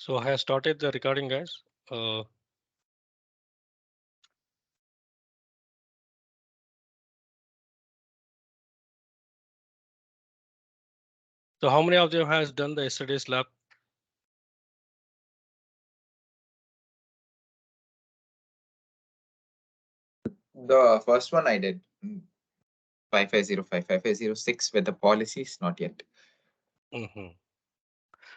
So I have started the recording, guys. So how many of them has done the yesterday's lab? The first one I did 5505, 5506 with the policies, not yet.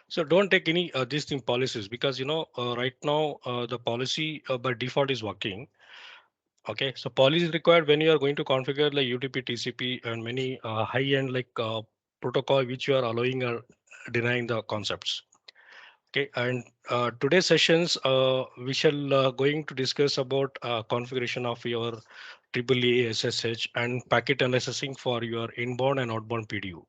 So don't take any these thing policies because right now the policy by default is working. Okay, so policy is required when you are going to configure like UDP, TCP, and many high-end like protocol which you are allowing or denying the concepts. Okay, and today's sessions we shall going to discuss about configuration of your AAA SSH and packet analyzing for your inbound and outbound PDU.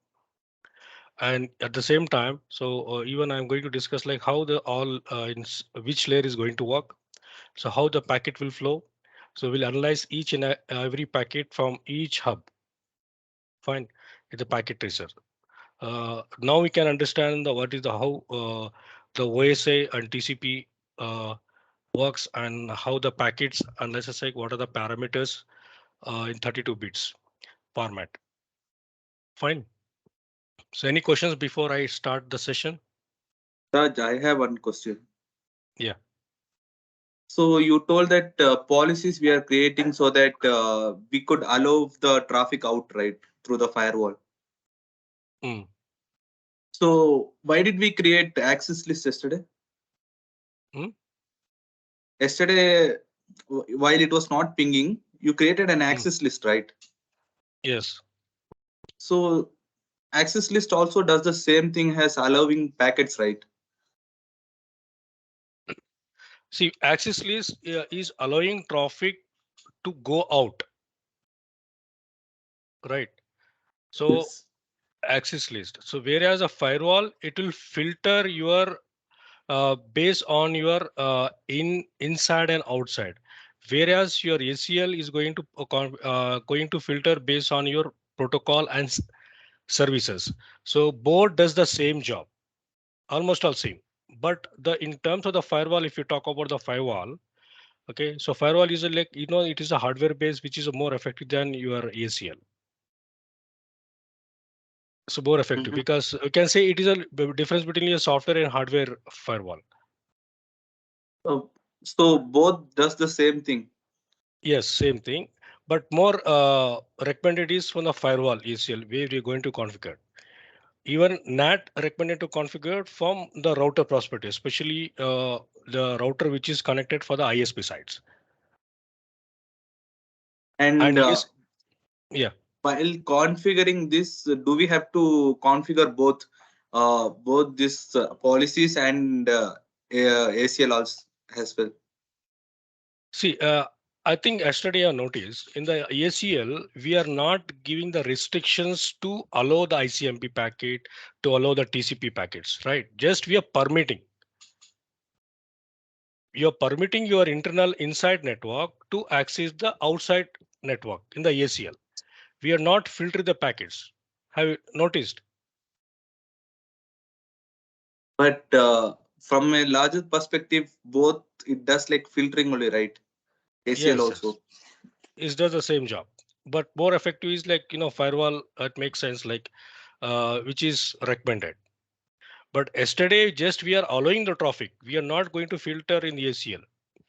And at the same time, so even I'm going to discuss like how the all which layer is going to work. So how the packet will flow. So we'll analyze each and every packet from each hub. Fine, with the packet tracer. Now we can understand the what is the how the OSA and TCP works and how the packets analysis like what are the parameters in 32 bits format. Fine. So any questions before I start the session? Raj, I have one question. Yeah. So you told that policies we are creating so that we could allow the traffic out right through the firewall. Mm. So why did we create access list yesterday? Mm. Yesterday, while it was not pinging, you created an access list, right? Yes. So access list also does the same thing as allowing packets, right? See, access list is allowing traffic to go out. Right. So Yes. access list. So whereas a firewall, it will filter your based on your inside and outside. Whereas your ACL is going to going to filter based on your protocol and services. So both does the same job, almost all same. But the in terms of the firewall, if you talk about the firewall, okay, so firewall is a, like it is a hardware base which is more effective than your ACL. So more effective because you can say it is a difference between a software and hardware firewall. So both does the same thing. Yes, same thing, but more recommended is from the firewall ACL where we're going to configure. Even NAT recommended to configure from the router perspective, especially the router which is connected for the ISP sites. And And yes, yeah. while configuring this, do we have to configure both these policies and ACL also as well? See, I think yesterday I noticed in the ACL, we are not giving the restrictions to allow the ICMP packet, to allow the TCP packets, right? Just we are permitting. You're permitting your internal inside network to access the outside network in the ACL. We are not filtering the packets. Have you noticed? But from a larger perspective, both it does like filtering only, right? ACL Yes, yes. also. It does the same job, but more effective is like firewall. It makes sense, like which is recommended. But yesterday, just we are allowing the traffic. We are not going to filter in the ACL.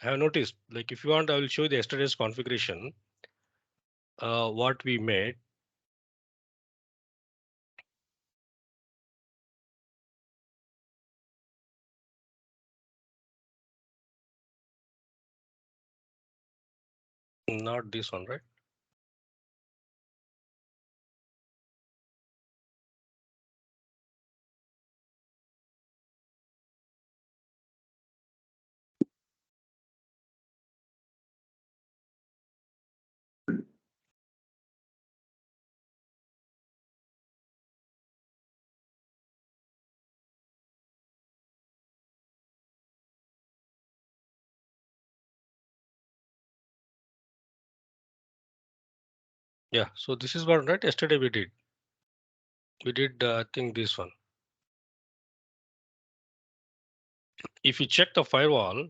I have noticed. Like if you want, I will show you the yesterday's configuration. What we made. Not this one, right? Yeah. So this is what right. Yesterday we did. We did. I think this one. if you check the firewall,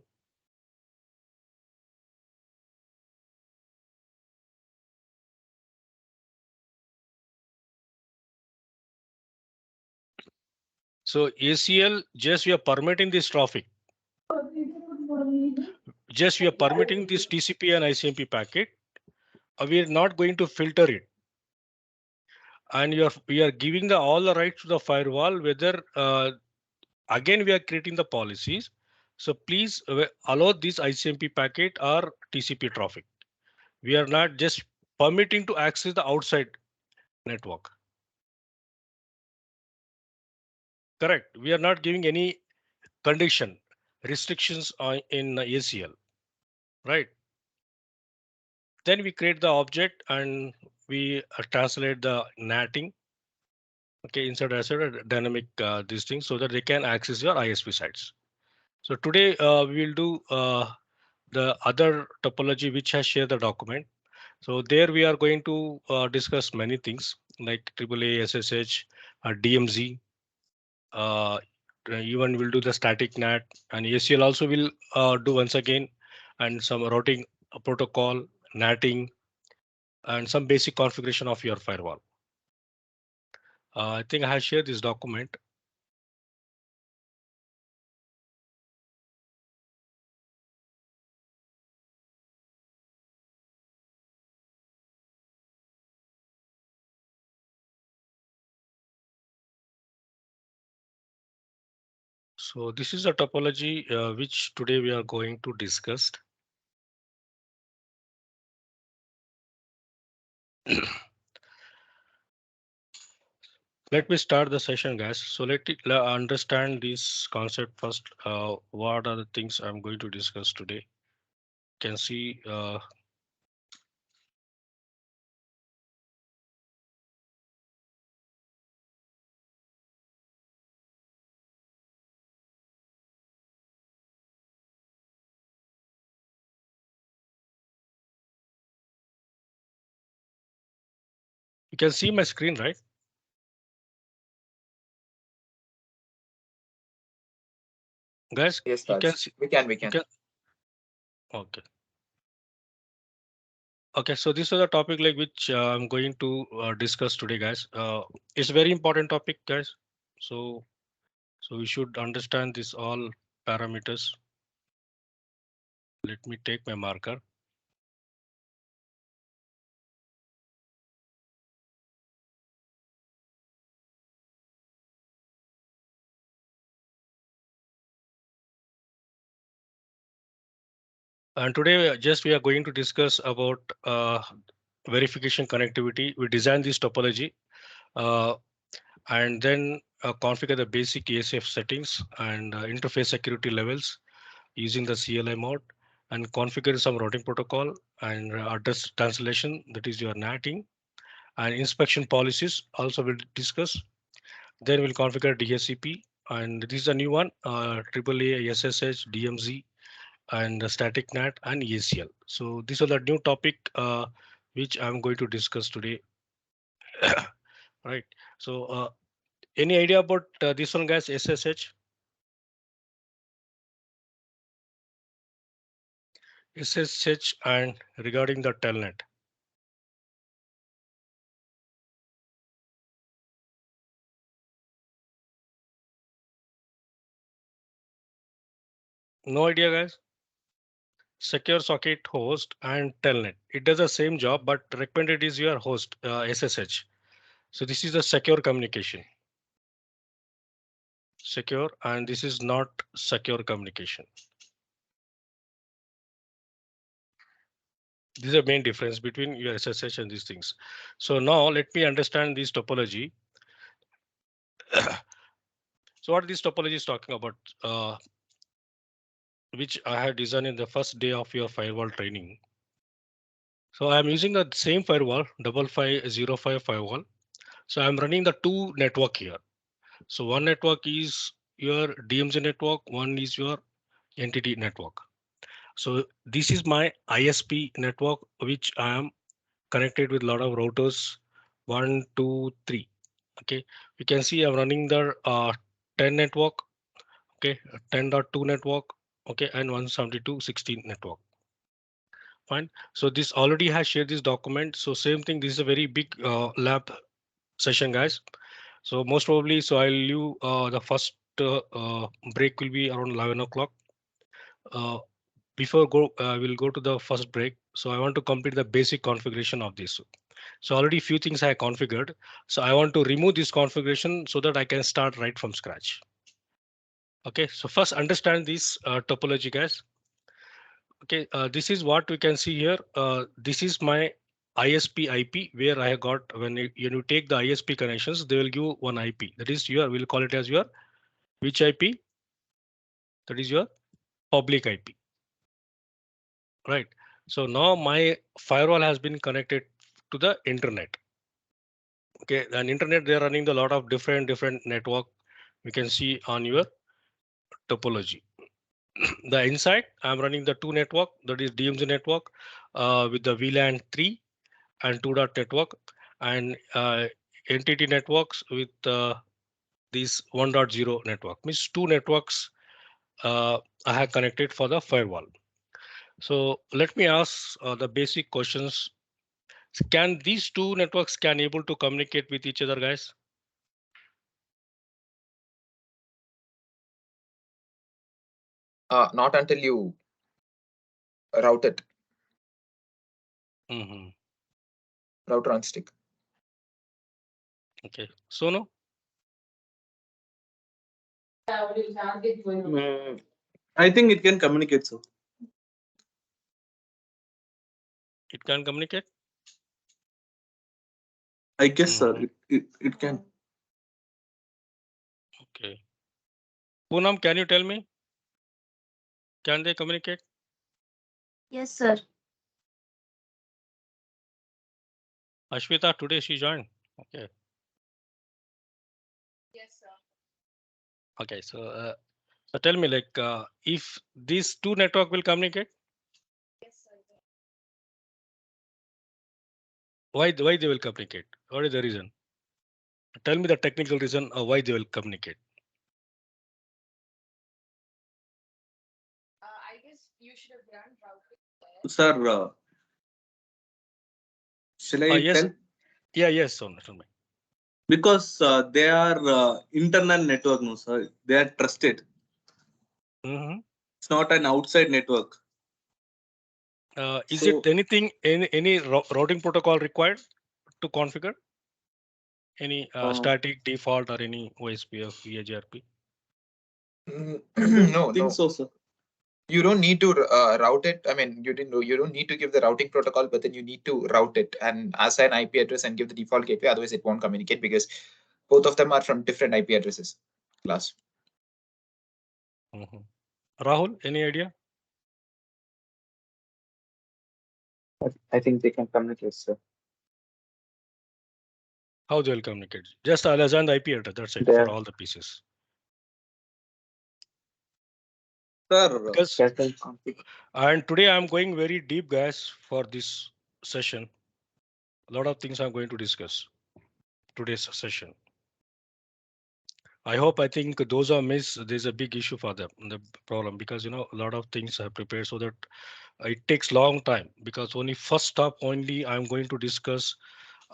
so ACL, just we are permitting this traffic. Just we are permitting this TCP and ICMP packet. We are not going to filter it. And we are giving all the rights to the firewall, whether again we are creating the policies. So please allow this ICMP packet or TCP traffic. We are not just permitting to access the outside network. Correct. We are not giving any condition restrictions in ACL, right? Then we create the object and we translate the natting, okay, inside as a dynamic this thing, so that they can access your ISP sites. So today we will do the other topology which has shared the document. So there we are going to discuss many things like AAA, SSH, DMZ. Even will do the static NAT, and ACL also will do once again, and some routing protocol, NATing, and some basic configuration of your firewall. I think I have shared this document. So this is a topology which today we are going to discuss. Let me start the session, guys. So let understand this concept first. What are the things I'm going to discuss today? You can see you can see my screen, right? Guys, Yes, you can Raj. see. We can. Okay. Okay, so this is a topic like which I'm going to discuss today, guys. It's a very important topic, guys. So we should understand this all parameters. Let me take my marker. And today, just we are going to discuss about verification connectivity. We design this topology uh, and then configure the basic ASF settings and interface security levels using the CLI mode, and configure some routing protocol and address translation, that is your NATing, and inspection policies also we'll discuss. Then we'll configure DHCP, and this is a new one, AAA, SSH, DMZ, and the static NAT and ACL. So these are the new topic which I'm going to discuss today. Right. So any idea about this one, guys? SSH? SSH and regarding the telnet. No idea, guys? Secure socket host and telnet. It does the same job, but recommended is your host, SSH. So this is the secure communication. Secure, and this is not secure communication. This is the main difference between your SSH and these things. So now let me understand this topology. So what this topology is talking about, which I had designed in the first day of your firewall training. So I'm using the same firewall, 5505 firewall. So I'm running the two network here. So one network is your DMZ network, one is your entity network. So this is my ISP network, which I am connected with a lot of routers, 1, 2, 3. Okay, you can see I'm running the 10 network. okay, 10.2 network, okay, and 172.16 network. Fine. So this already has shared this document. So same thing. This is a very big lab session, guys. So most probably, so I'll leave the first break will be around 11 o'clock. Before we'll go to the first break. So I want to complete the basic configuration of this. So already few things I configured. So I want to remove this configuration so that I can start right from scratch. Okay, so first understand this topology, guys. Okay, this is what we can see here. This is my ISP IP where I have got when you take the ISP connections, they will give one IP. That is your, we'll call it as your which IP? That is your public IP, right? So now my firewall has been connected to the internet. Okay, and internet they're running a lot of different network. We can see on your topology. The inside, I'm running the two network, that is DMZ network with the VLAN 3 and 2 dot network, and entity networks with these 1.0 network. Means two networks I have connected for the firewall. So let me ask the basic questions. Can these two networks can able to communicate with each other, guys? Not until you route it, router on stick. Okay, so no. I think it can communicate, so It can communicate. I guess, sir, it can. Okay. Poonam, can you tell me? Can they communicate? Yes, sir. Ashwita, today she joined. Okay. Yes, sir. Okay. So tell me, like, if these two network will communicate, Yes, sir. why they will communicate? What is the reason? Tell me the technical reason why they will communicate. I guess you should have done routing. Sir, shall I Yes. tell? Yeah. Yes. So tell me. Because they are internal network, no, sir. They are trusted. It's not an outside network. Is So- it anything, any routing protocol required to configure? Any static default or any OSPF, VHRP? No, think no. so, sir. You don't need to route it. I mean, you didn't know. You don't need to give the routing protocol, but then you need to route it and assign IP address and give the default gateway. Otherwise, it won't communicate because both of them are from different IP addresses. Class. Rahul, any idea? I think they can communicate, sir. How they will communicate? Just I'll assign the IP address. That's it They for are- all the pieces. Sir, Because Castle config. and today I'm going very deep, guys, for this session. A lot of things I'm going to discuss today's session. I think those are missed. There's a big issue for them, the problem, because a lot of things are prepared so that it takes long time, because only first stop only I'm going to discuss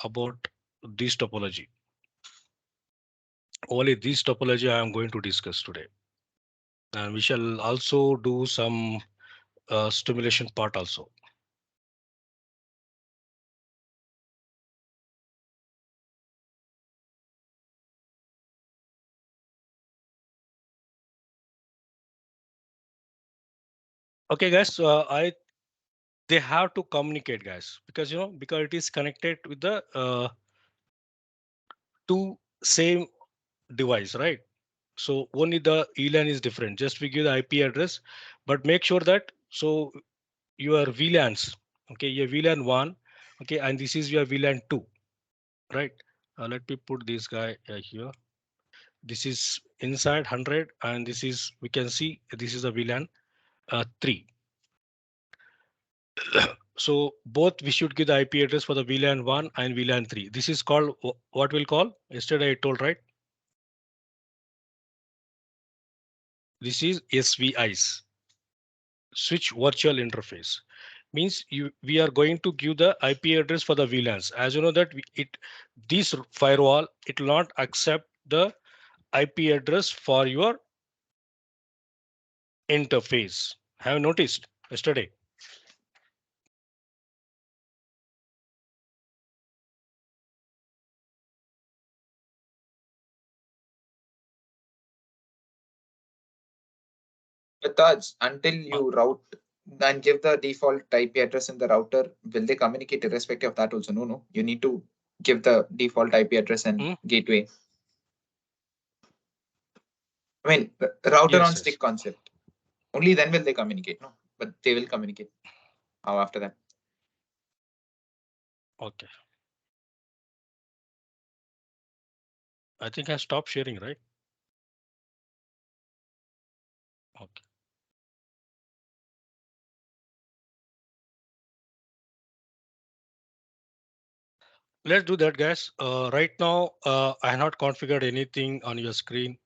about this topology. Only this topology I am going to discuss today. And we shall also do some stimulation part also. Okay, guys, they have to communicate, guys, because because it is connected with the two same device, right? So only the ELAN is different. Just we give the IP address, but make sure that so your VLANs, okay, your VLAN 1, okay, and this is your VLAN 2, right? Let me put this guy here. This is inside 100, and this is, we can see this is a VLAN 3. So both we should give the IP address for the VLAN 1 and VLAN 3. This is called what we'll call, yesterday I told, right? This is SVIs, switch virtual interface. Means we are going to give the IP address for the VLANs. As you know that this firewall, it will not accept the IP address for your interface. Have you noticed yesterday? But Taj, until you route and give the default IP address in the router, will they communicate irrespective of that also? No, no. You need to give the default IP address and gateway. I mean, router Yes, on yes. stick concept. Only then will they communicate, no? But they will communicate. How after that? Okay. I think I stopped sharing, right? Okay. Let's do that, guys. Right now, I have not configured anything on your screen.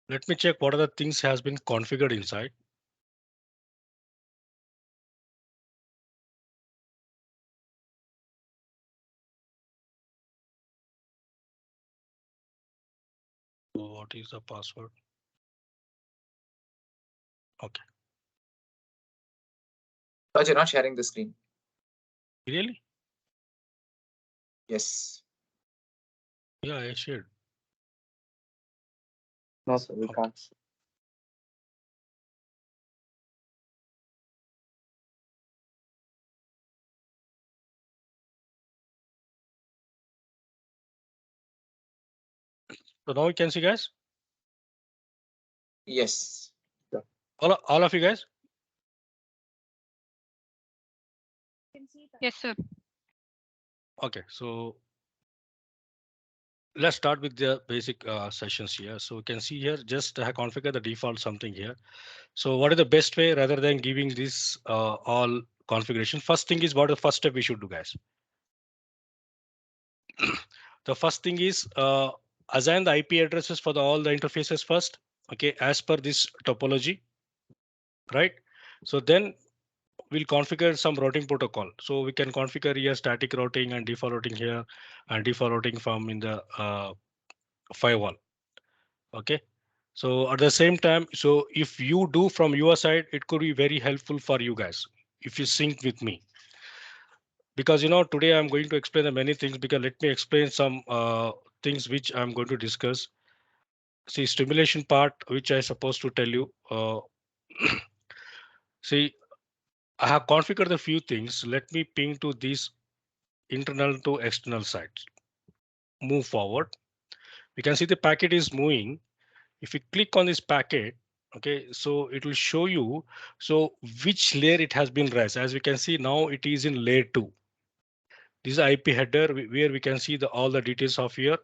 Let me check what are the things has been configured inside. So what is the password? Okay. Taj, you're not sharing the screen. Really? Yes. Yeah, I shared. No, sir, we Okay. can't. So now you can see, guys. Yes. All of you guys. Yes, sir. Okay, so let's start with the basic sessions here. So you can see here, just configure the default something here. So what is the best way rather than giving this all configuration? First thing is what the first step we should do, guys. The first thing is assign the IP addresses for all the interfaces first. Okay, as per this topology, right? So then we'll configure some routing protocol. So we can configure here static routing and default routing here and default routing from in the firewall. Okay. So at the same time, so if you do from your side, it could be very helpful for you guys if you sync with me. Because today I'm going to explain the many things, because let me explain some things which I'm going to discuss. See, stimulation part, which I supposed to tell you. See, I have configured a few things. Let me ping to these internal to external sites. Move forward. We can see the packet is moving. If you click on this packet, okay, so it will show you so which layer it has been raised. As we can see now, it is in layer 2. This is IP header where we can see all the details of your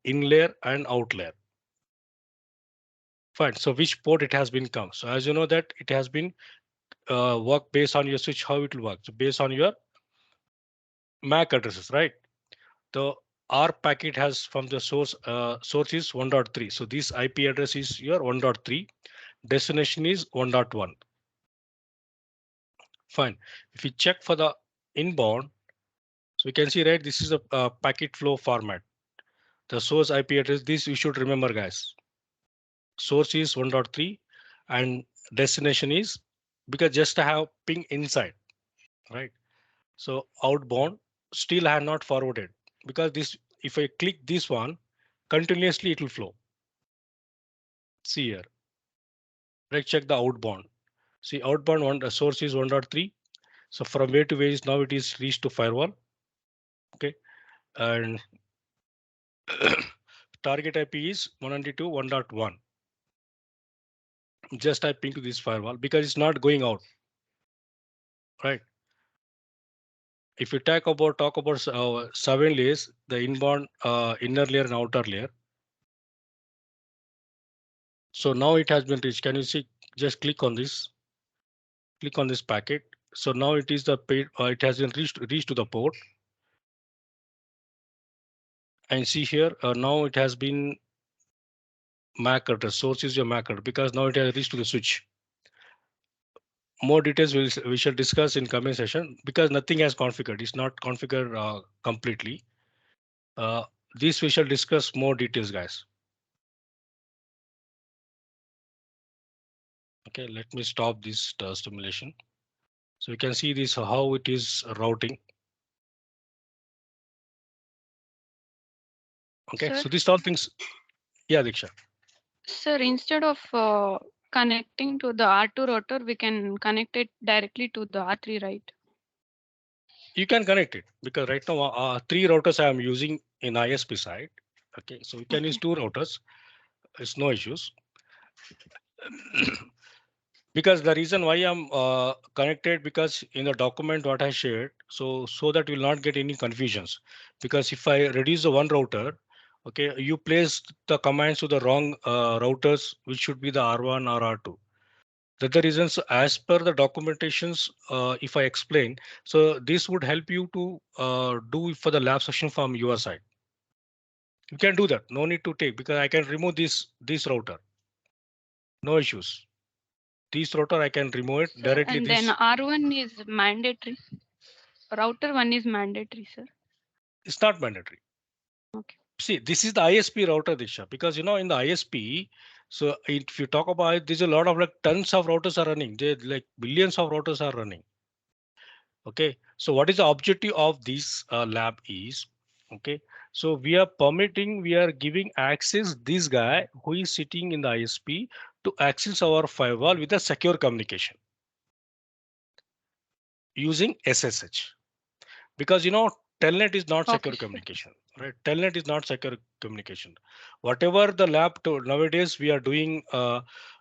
in layer and out layer. Fine. So which port it has been come. So as you know that it has been work based on your switch, how it will work. So based on your MAC addresses, right? The R packet has from the source is 1.3. So this IP address is your 1.3. Destination is 1.1. Fine. If we check for the inbound, so we can see, right, this is a packet flow format. The source IP address, this you should remember, guys. Source is 1.3 and destination is, because just I have ping inside, right? So outbound still I have not forwarded, because this, if I click this one, continuously it will flow. See here, let's check the outbound. See outbound one, the source is 1.3. So from way to way is now it is reached to firewall. Okay. And target IP is 192.1.1. Just I ping to this firewall because it's not going out, right? If you talk about 7 layers, the inbound, inner layer and outer layer. So now it has been reached. Can you see? Just click on this. Click on this packet. So now it is the paid. It has been reached to the port. And see here, now it has been MAC address. Source is your MAC address because now it has reached to the switch. More details we shall discuss in coming session because nothing has configured. It's not configured completely. This we shall discuss more details, guys. Okay, let me stop this stimulation. So you can see this how it is routing. Okay, Sir? so these all things. Yeah, Diksha. Sir, instead of connecting to the R2 router, we can connect it directly to the R3, right? You can connect it because right now 3 routers I am using in ISP side. Okay, so you can use Okay. 2 routers. It's no issues. Because the reason why I'm connected because in the document what I shared, so that you will not get any confusions. Because if I reduce the one router, okay, you place the commands to the wrong routers, which should be the R1 or R2. That's the reasons as per the documentations, if I explain, so this would help you to do for the lab session from your side. You can do that. No need to take because I can remove this router. No issues. This router I can remove it Sir, directly. and then This R1 is mandatory. Router 1 is mandatory, sir. is not mandatory. Okay. See, this is the ISP router, Diksha, because in the ISP, so if you talk about it, there's a lot of like tons of routers are running. They like billions of routers are running. Okay, so what is the objective of this lab is, okay, so we are giving access this guy who is sitting in the ISP to access our firewall with a secure communication using SSH. Because telnet is not Okay, secure sir. communication, right? Telnet is not secure communication. Whatever the lab to nowadays we are doing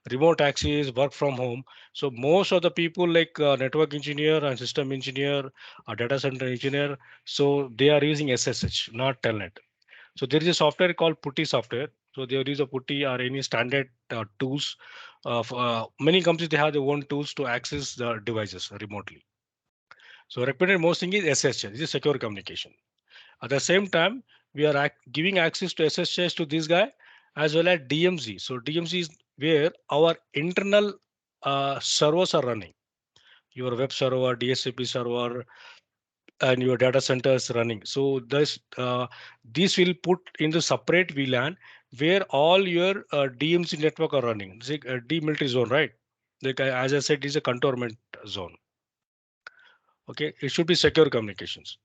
remote access work from home, so most of the people like network engineer and system engineer, a data center engineer, so they are using SSH, not telnet. So there is a software called putty software. So there is a putty or any standard tools of many companies, they have their own tools to access the devices remotely. So recommended most thing is SSH. This is secure communication. At the same time, we are giving access to SSH to this guy as well as DMZ. So DMZ is where our internal servers are running. Your web server, DSCP server, and your data center is running. So this will put in the separate VLAN where all your DMZ network are running. It's a demilitarized zone, right? Like as I said, it's a contourment zone. Okay, it should be secure communications.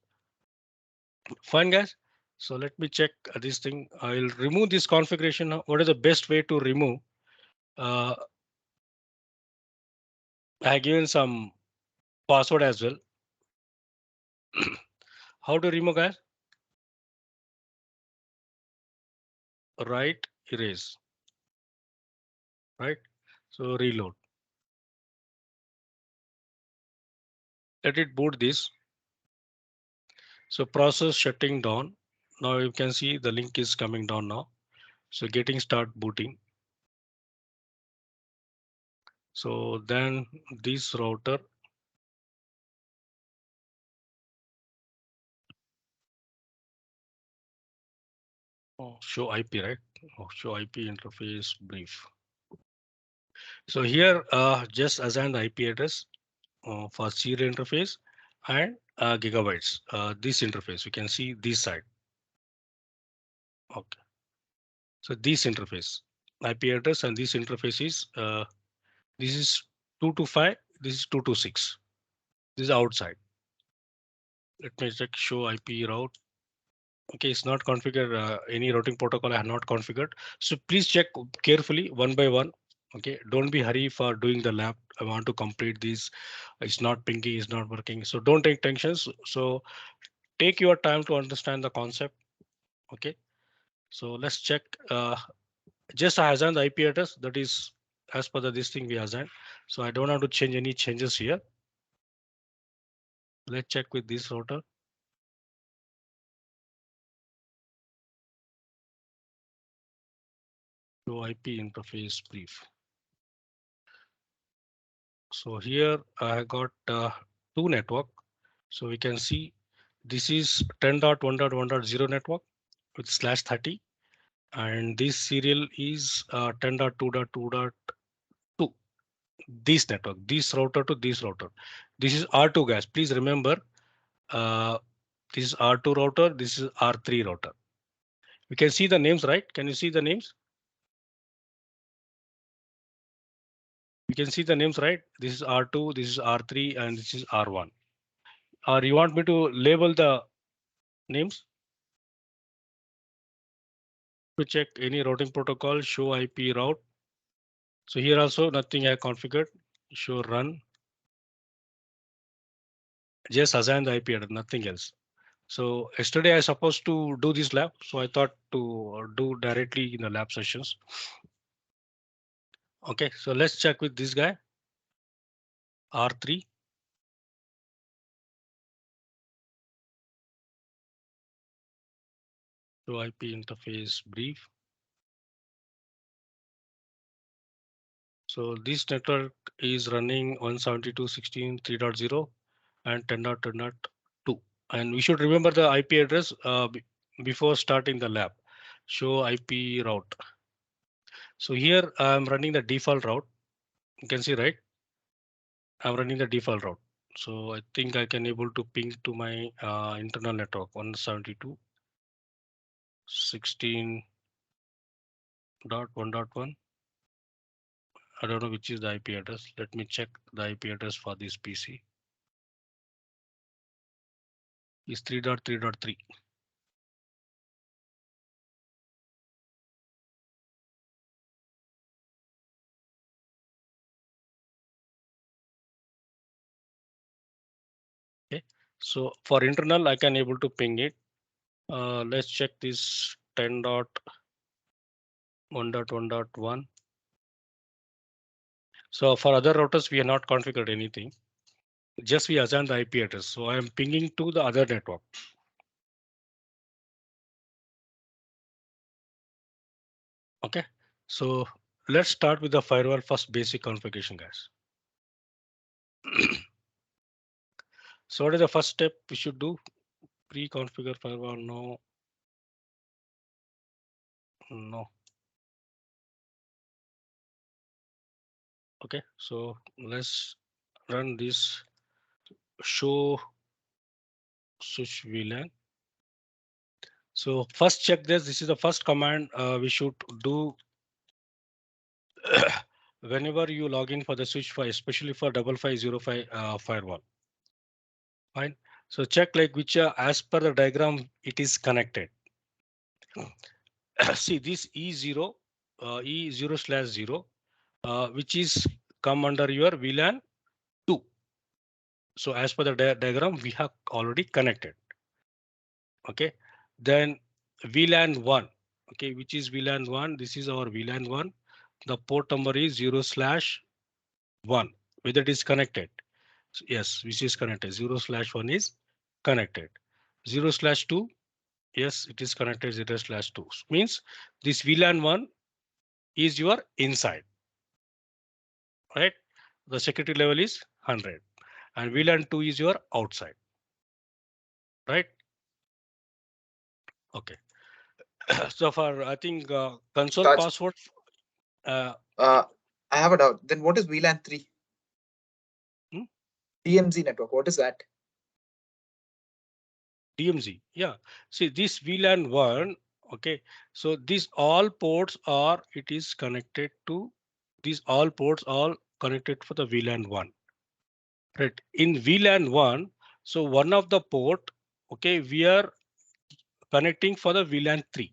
Fine, guys. So let me check this thing. I'll remove this configuration. What is the best way to remove? Uh, I have given some password as well. How to remove, guys? Right, erase. Right. So reload. Let it boot this. So process shutting down. Now you can see the link is coming down now. So getting start booting. So then this router. Oh, show IP, right? Oh, show IP interface brief. So here just assign the IP address for serial interface and gigabytes. This interface, you can see this side. Okay. So this interface, IP address and this interface is this is 225, this is 226. This is outside. Let me check show IP route. Okay, it's not configured. Any routing protocol I have not configured. So please check carefully one by one. Okay, don't be hurry for doing the lab. I want to complete this. It's not pinging, it's not working. So don't take tensions. So take your time to understand the concept. Okay, so let's check. Just I assign the IP address that is as per this thing we assigned. So I don't have to change any changes here. Let's check with this router. Show IP interface brief. So here I got two network. So we can see this is 10.1.1.0 network. with /30, and this serial is 10.2.2.2. This network, this router to this router. This is R2 guys. Please remember, this is R2 router. This is R3 router. You can see the names, right? Can you see the names? You can see the names, right? This is R2, this is R3, and this is R1. Or you want me to label the names? To check any routing protocol, show IP route. So here also nothing I configured. Show run. Just assign the IP address, nothing else. So yesterday I supposed to do this lab, so I thought to do directly in the lab sessions. Okay, so let's check with this guy. R3. So IP interface brief. So this network is running 172.16.3.0 and 10.10.2. And we should remember the IP address before starting the lab. Show IP route. So here I'm running the default route. You can see, right? I'm running the default route. So I think I can able to ping to my internal network 172.16.1.1. I don't know which is the IP address. Let me check the IP address for this PC. Is 3.3.3. Okay, so for internal, I can able to ping it. Let's check this 10.1.1.1. So for other routers, we are not configured anything. Just we assign the IP address. So I am pinging to the other network. Okay, so let's start with the firewall first basic configuration, guys. So what is the first step we should do? Pre-configure firewall. No. No. Okay, so let's run this show switch VLAN. So first check this. This is the first command we should do whenever you log in for the switch file, especially for 5505 firewall. Fine. So check like which as per the diagram it is connected. See this E0 E0/0 which is come under your VLAN 2. So as per the diagram we have already connected. Okay, then VLAN 1. Okay, which is VLAN 1? This is our VLAN 1. The port number is 0/1. Whether it is connected. So yes, which is connected. 0/1 is connected. 0/2. Yes, it is connected. 0/2 means this VLAN 1 is your inside. Right? The security level is 100 and VLAN 2 is your outside. Right? Okay. So for I think console Raj, password. I have a doubt. Then what is VLAN 3? DMZ network. What is that? DMZ. Yeah. See this VLAN 1. Okay. So these all ports are it is connected to these all ports all connected for the VLAN 1. Right. In VLAN 1. So one of the port. Okay. We are connecting for the VLAN 3.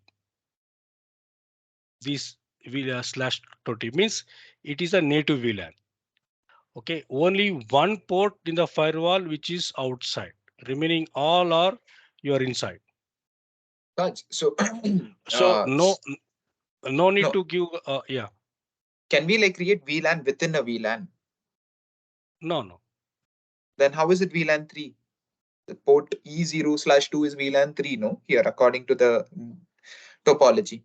This VLAN/20 means it is a native VLAN. Okay, only one port in the firewall which is outside. Remaining all are you are inside. Raj, so So no need no. to give yeah. Can we like create VLAN within a VLAN? No. Then how is it VLAN 3? The port E0/2 is VLAN 3, no? Here, according to the topology.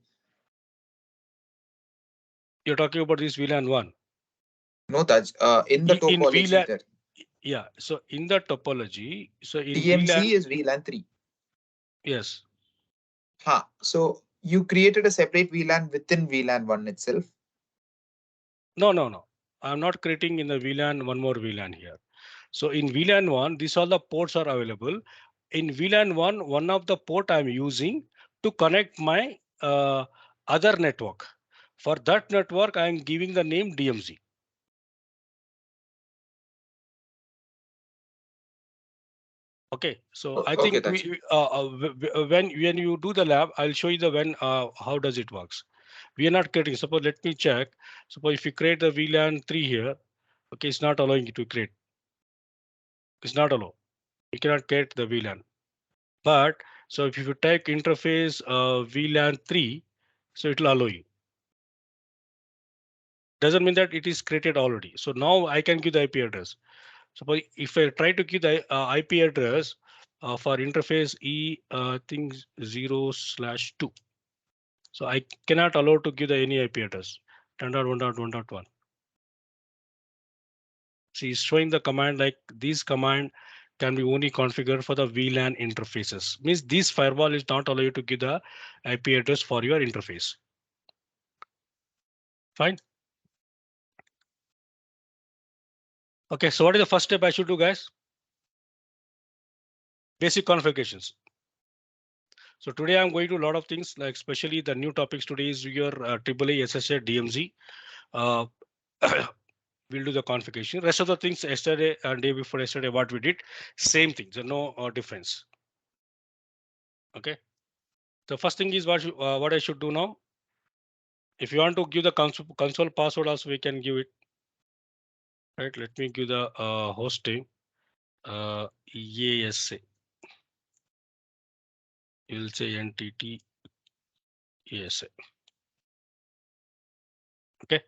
You're talking about this VLAN 1. No, Taj. In the In topology VLAN, there. yeah. So in the topology, so in TMC VLAN is VLAN 3. yes. So you created a separate VLAN within VLAN 1 itself. No, no, no. I'm not creating in the VLAN one more VLAN here. So in VLAN 1, these all the ports are available. In VLAN 1, one of the port I'm using to connect my other network. For that network, I'm giving the name DMZ. Okay, so I Okay, think when you do the lab, I'll show you the when how does it works. We are not creating. Suppose let me check. Suppose if you create the VLAN 3 here, okay, it's not allowing you to create. It's not allowed. You cannot create the VLAN. But so if you type interface VLAN 3, so it will allow you. Doesn't mean that it is created already. So now I can give the IP address. Suppose if I try to give the IP address for interface thing 0/2. So I cannot allow to give the any IP address 10.1.1.1. See, it's showing the command like this command can be only configured for the VLAN interfaces. Means this firewall is not allowed to give the IP address for your interface. Fine. Okay, so what is the first step I should do, guys? Basic configurations. So today I'm going to a lot of things, like especially the new topics today is your AAA SSA DMZ. We'll do the configuration. Rest of the things yesterday and day before yesterday, what we did, same thing. So no difference. Okay. The first thing is what I should do now. If you want to give the console password, also we can give it. Right. Let me give the hosting EASA. You'll say NTT ESA. Okay.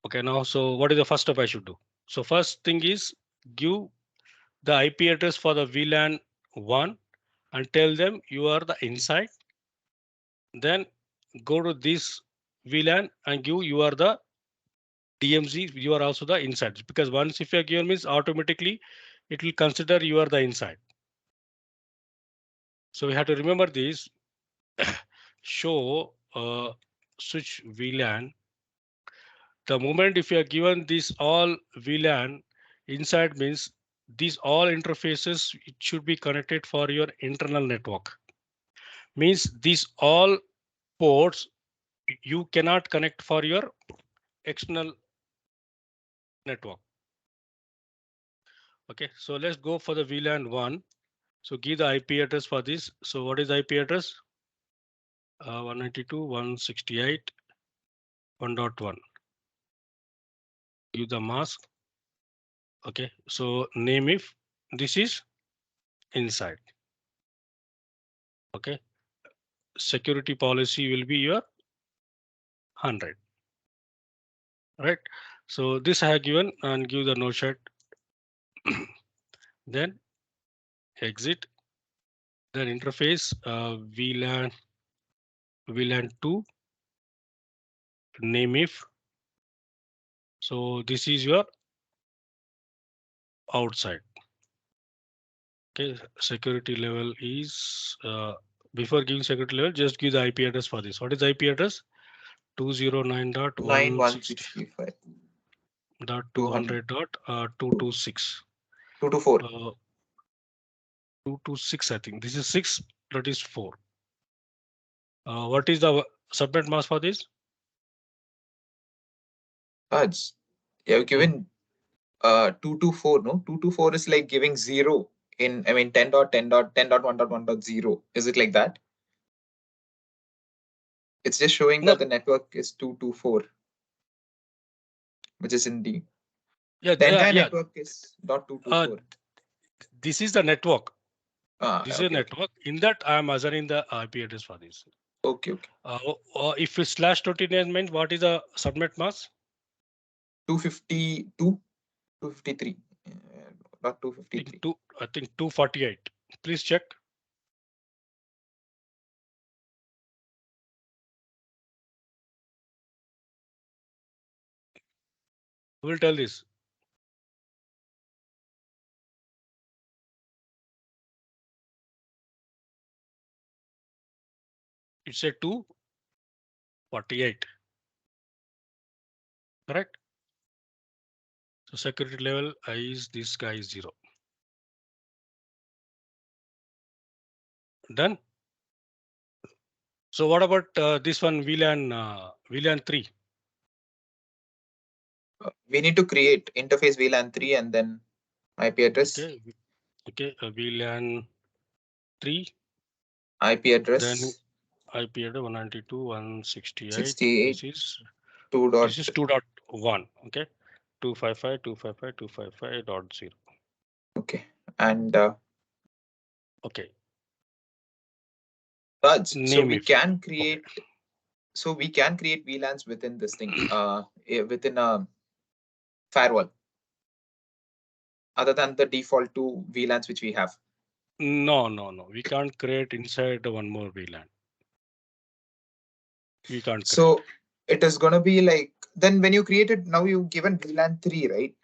Okay. Now, so what is the first step I should do? So first thing is give the IP address for the VLAN 1 and tell them you are the inside. Then go to this VLAN and give you are the DMZ, you are also the inside, because once if you are given means automatically it will consider you are the inside. So we have to remember this. Show switch VLAN. The moment if you are given this all VLAN inside means these all interfaces, it should be connected for your internal network. Means these all ports you cannot connect for your external network. Okay, so let's go for the VLAN 1. So give the IP address for this. So what is the IP address? 192.168.1.1. Give the mask. Okay, so name if this is inside. Okay, security policy will be your 100. Right. So this I have given and give the no shut. Then exit. Then interface VLAN 2 name if. So this is your outside. Okay, security level is before giving security level, just give the IP address for this. What is the IP address? 209.160.200.226. 224. 226, I think. This is 6, that is 4. What is the subnet mask for this? You have given 224, no? 224 is like giving 0 in, I mean, 10.10.10.1.1.0. Is it like that? It's just showing No. that the network is 224, which is in D. Yeah, The entire yeah. network is .224. This is the network. This is a Okay. network. In that, I am assigning the IP address for this. Okay. If it's /29 means what is the subnet mask? 252, 253, not 253. I think 248. Please check. Who will tell this? It's a 248. Correct. So security level is this guy is 0. Done. So what about this one VLAN 3? We need to create interface VLAN 3 and then IP address. Okay. VLAN 3. IP address. Then IP address 192.168. 68. This is 2. This is 2.1. Okay. 255.255.255.0. Okay. And Okay. Raj, so Name we if. can create. So we can create VLANs within this thing, within a firewall, other than the default two VLANs which we have. No. We can't create inside one more VLAN. We can't create. So it is going to be like, then when you create it, now you've given VLAN 3, right?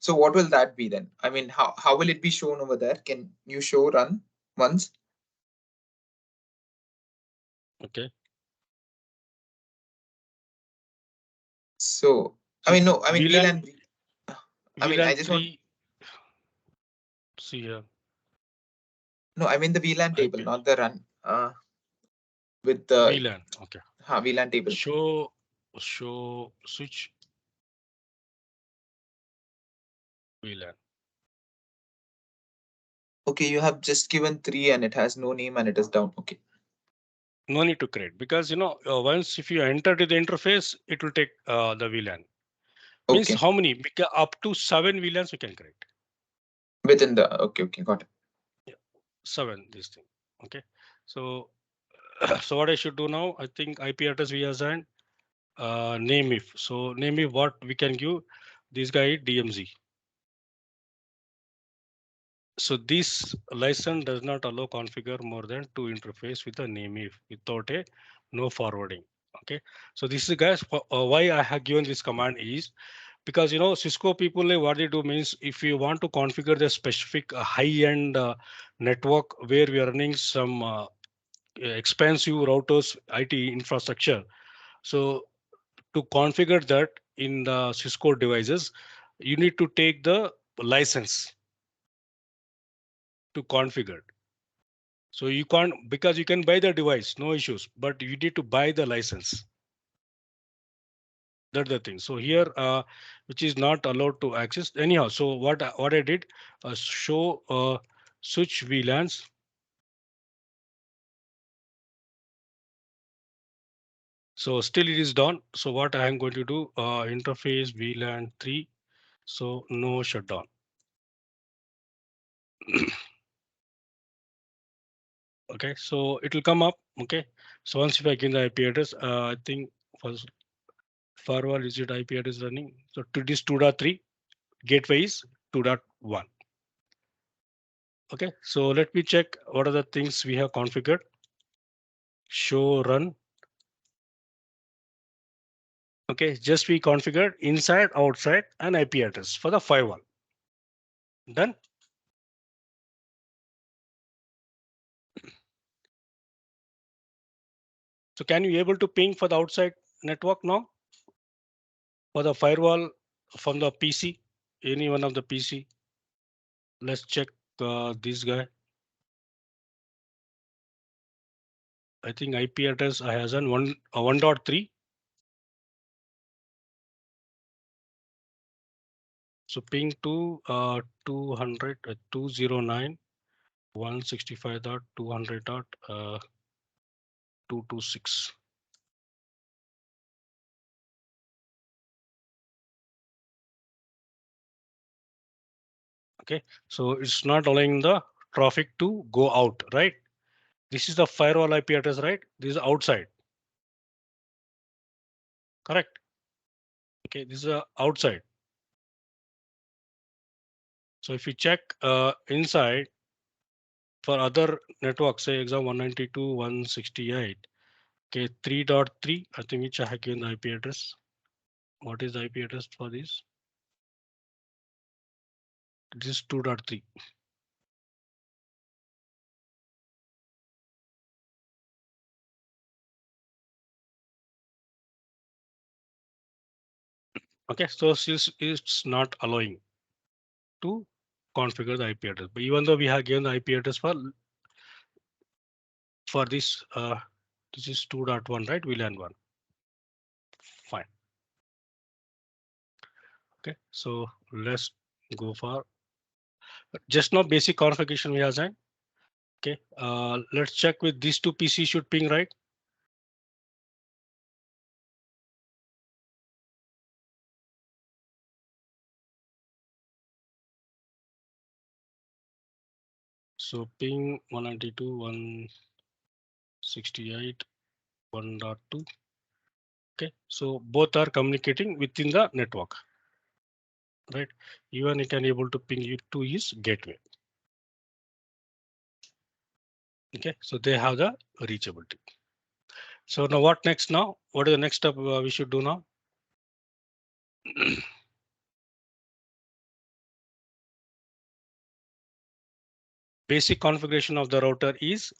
So what will that be then? I mean, how will it be shown over there? Can you show run once? Okay. So, I mean, no, I mean, VLAN. I mean, I VLAN just 3. want. See here. No, I mean the VLAN table, not the run. With the VLAN. Okay. VLAN table. Show switch VLAN. Okay, you have just given 3 and it has no name and it is down. Okay. No need to create because once if you enter to the interface, it will take the VLAN. Means Okay. how many? Because up to 7 VLANs we can create. Within the okay, got it. Yeah, 7 this thing. Okay. So so what I should do now? I think IP address we assigned name if. So name if what we can give this guy DMZ. So this license does not allow configure more than 2 interface with a name if without a no forwarding. Okay. So this is guys why I have given this command is because Cisco people what they do means if you want to configure the specific high-end network where we are running some expensive routers IT infrastructure. So to configure that in the Cisco devices, you need to take the license to configure. So you can't because you can buy the device, no issues, but you need to buy the license. That's the thing. So here, which is not allowed to access anyhow. So what I did, show switch VLANs. So still it is done. So what I am going to do, interface VLAN 3. So no shutdown. Okay, so it will come up. Okay, so once if I give the IP address, I think first firewall is it IP address running. So to this 2.3 gateway is 2.1. Okay, so let me check what are the things we have configured. Show run. Okay, just we configured inside, outside, and IP address for the firewall. Done. So can you able to ping for the outside network now? For the firewall from the PC, any one of the PC. Let's check this guy. I think IP address I has on 1.3. So ping to 200 209.165.200.226. Okay, so it's not allowing the traffic to go out, right? This is the firewall IP address, right? This is outside. Correct. Okay, this is outside. So if you check inside for other networks, say example 192.168, okay, 3.3, I think which I have given the IP address. What is the IP address for this? This is 2.3. Okay, so it's not allowing to configure the IP address, but even though we have given the IP address for this is 2.1, right? VLAN 1. Fine. Okay, so let's go for just now basic configuration we have done. Okay, let's check with these two PC should ping, right? So ping 192.168 1.2. Okay, so both are communicating within the network, right? Even it can able to ping you to his gateway. Okay, so they have the reachability. So now what next now? What is the next step we should do now? Basic configuration of the router is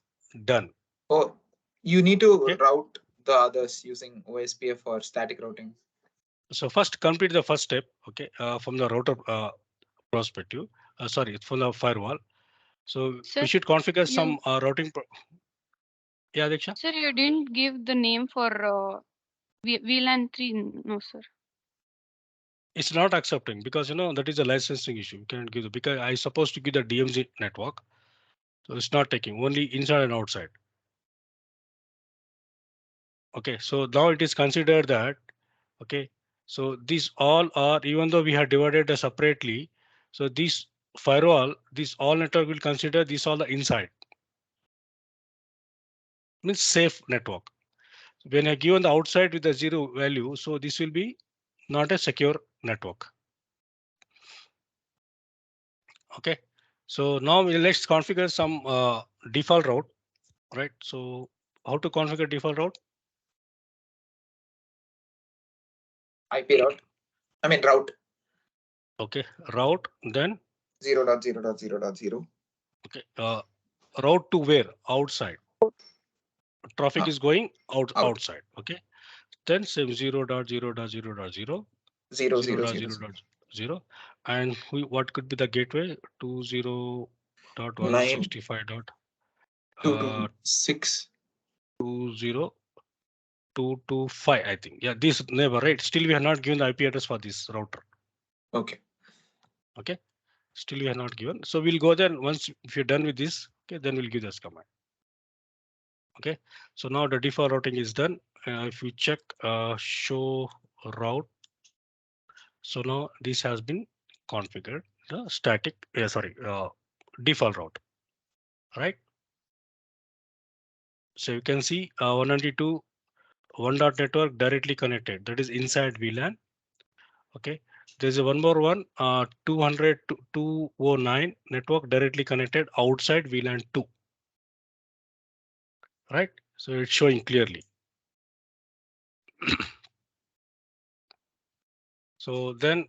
done. Oh, you need to Okay. route the others using OSPF or static routing. So first complete the first step, okay, from the router perspective, sorry, from the firewall. So Sir, we should configure you, some routing. Yeah, Diksha? sir, you didn't give the name for VLAN 3. No, sir. It's not accepting because that is a licensing issue. You can't give the, because I supposed to give the DMZ network. So it's not taking only inside and outside. Okay, so now it is considered that, okay, so these all are, even though we have divided separately, so this firewall, this all network will consider this all the inside. Means safe network. When I given the outside with the 0 value, so this will be not a secure network. Okay, so now let's configure some default route, right? So how to configure default route? IP route. I mean route. Okay, route, then 0.0.0.0. okay, route to where? Outside. Traffic is going outside. Okay, then same 0.0.0.0 0, 0.0.0, and what could be the gateway? 9, 20.165 dot 226. 20225, I think. Yeah, this neighbor, right? Still we have not given the IP address for this router. Okay. Okay, still we have not given. So we'll go there once if you're done with this. Okay, then we'll give this command. Okay, so now the default routing is done. If you check show route, so now this has been configured, the static, default route, right? So you can see 192 one dot network directly connected, that is inside VLAN. Okay, there's a one more one 200 to 209 network directly connected outside VLAN 2, right? So it's showing clearly. So then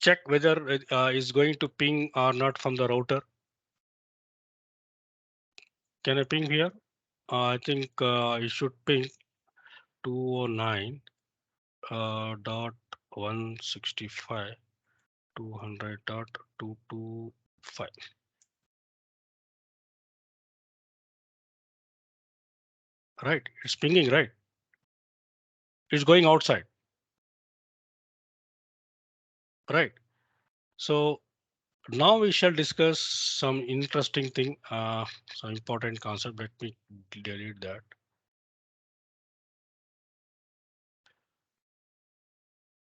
check whether it is going to ping or not from the router. Can I ping here? I think it should ping 209 dot 165 200.225. Right, it's pinging, right? It's going outside. Right. So now we shall discuss some interesting thing, some important concept. Let me delete that.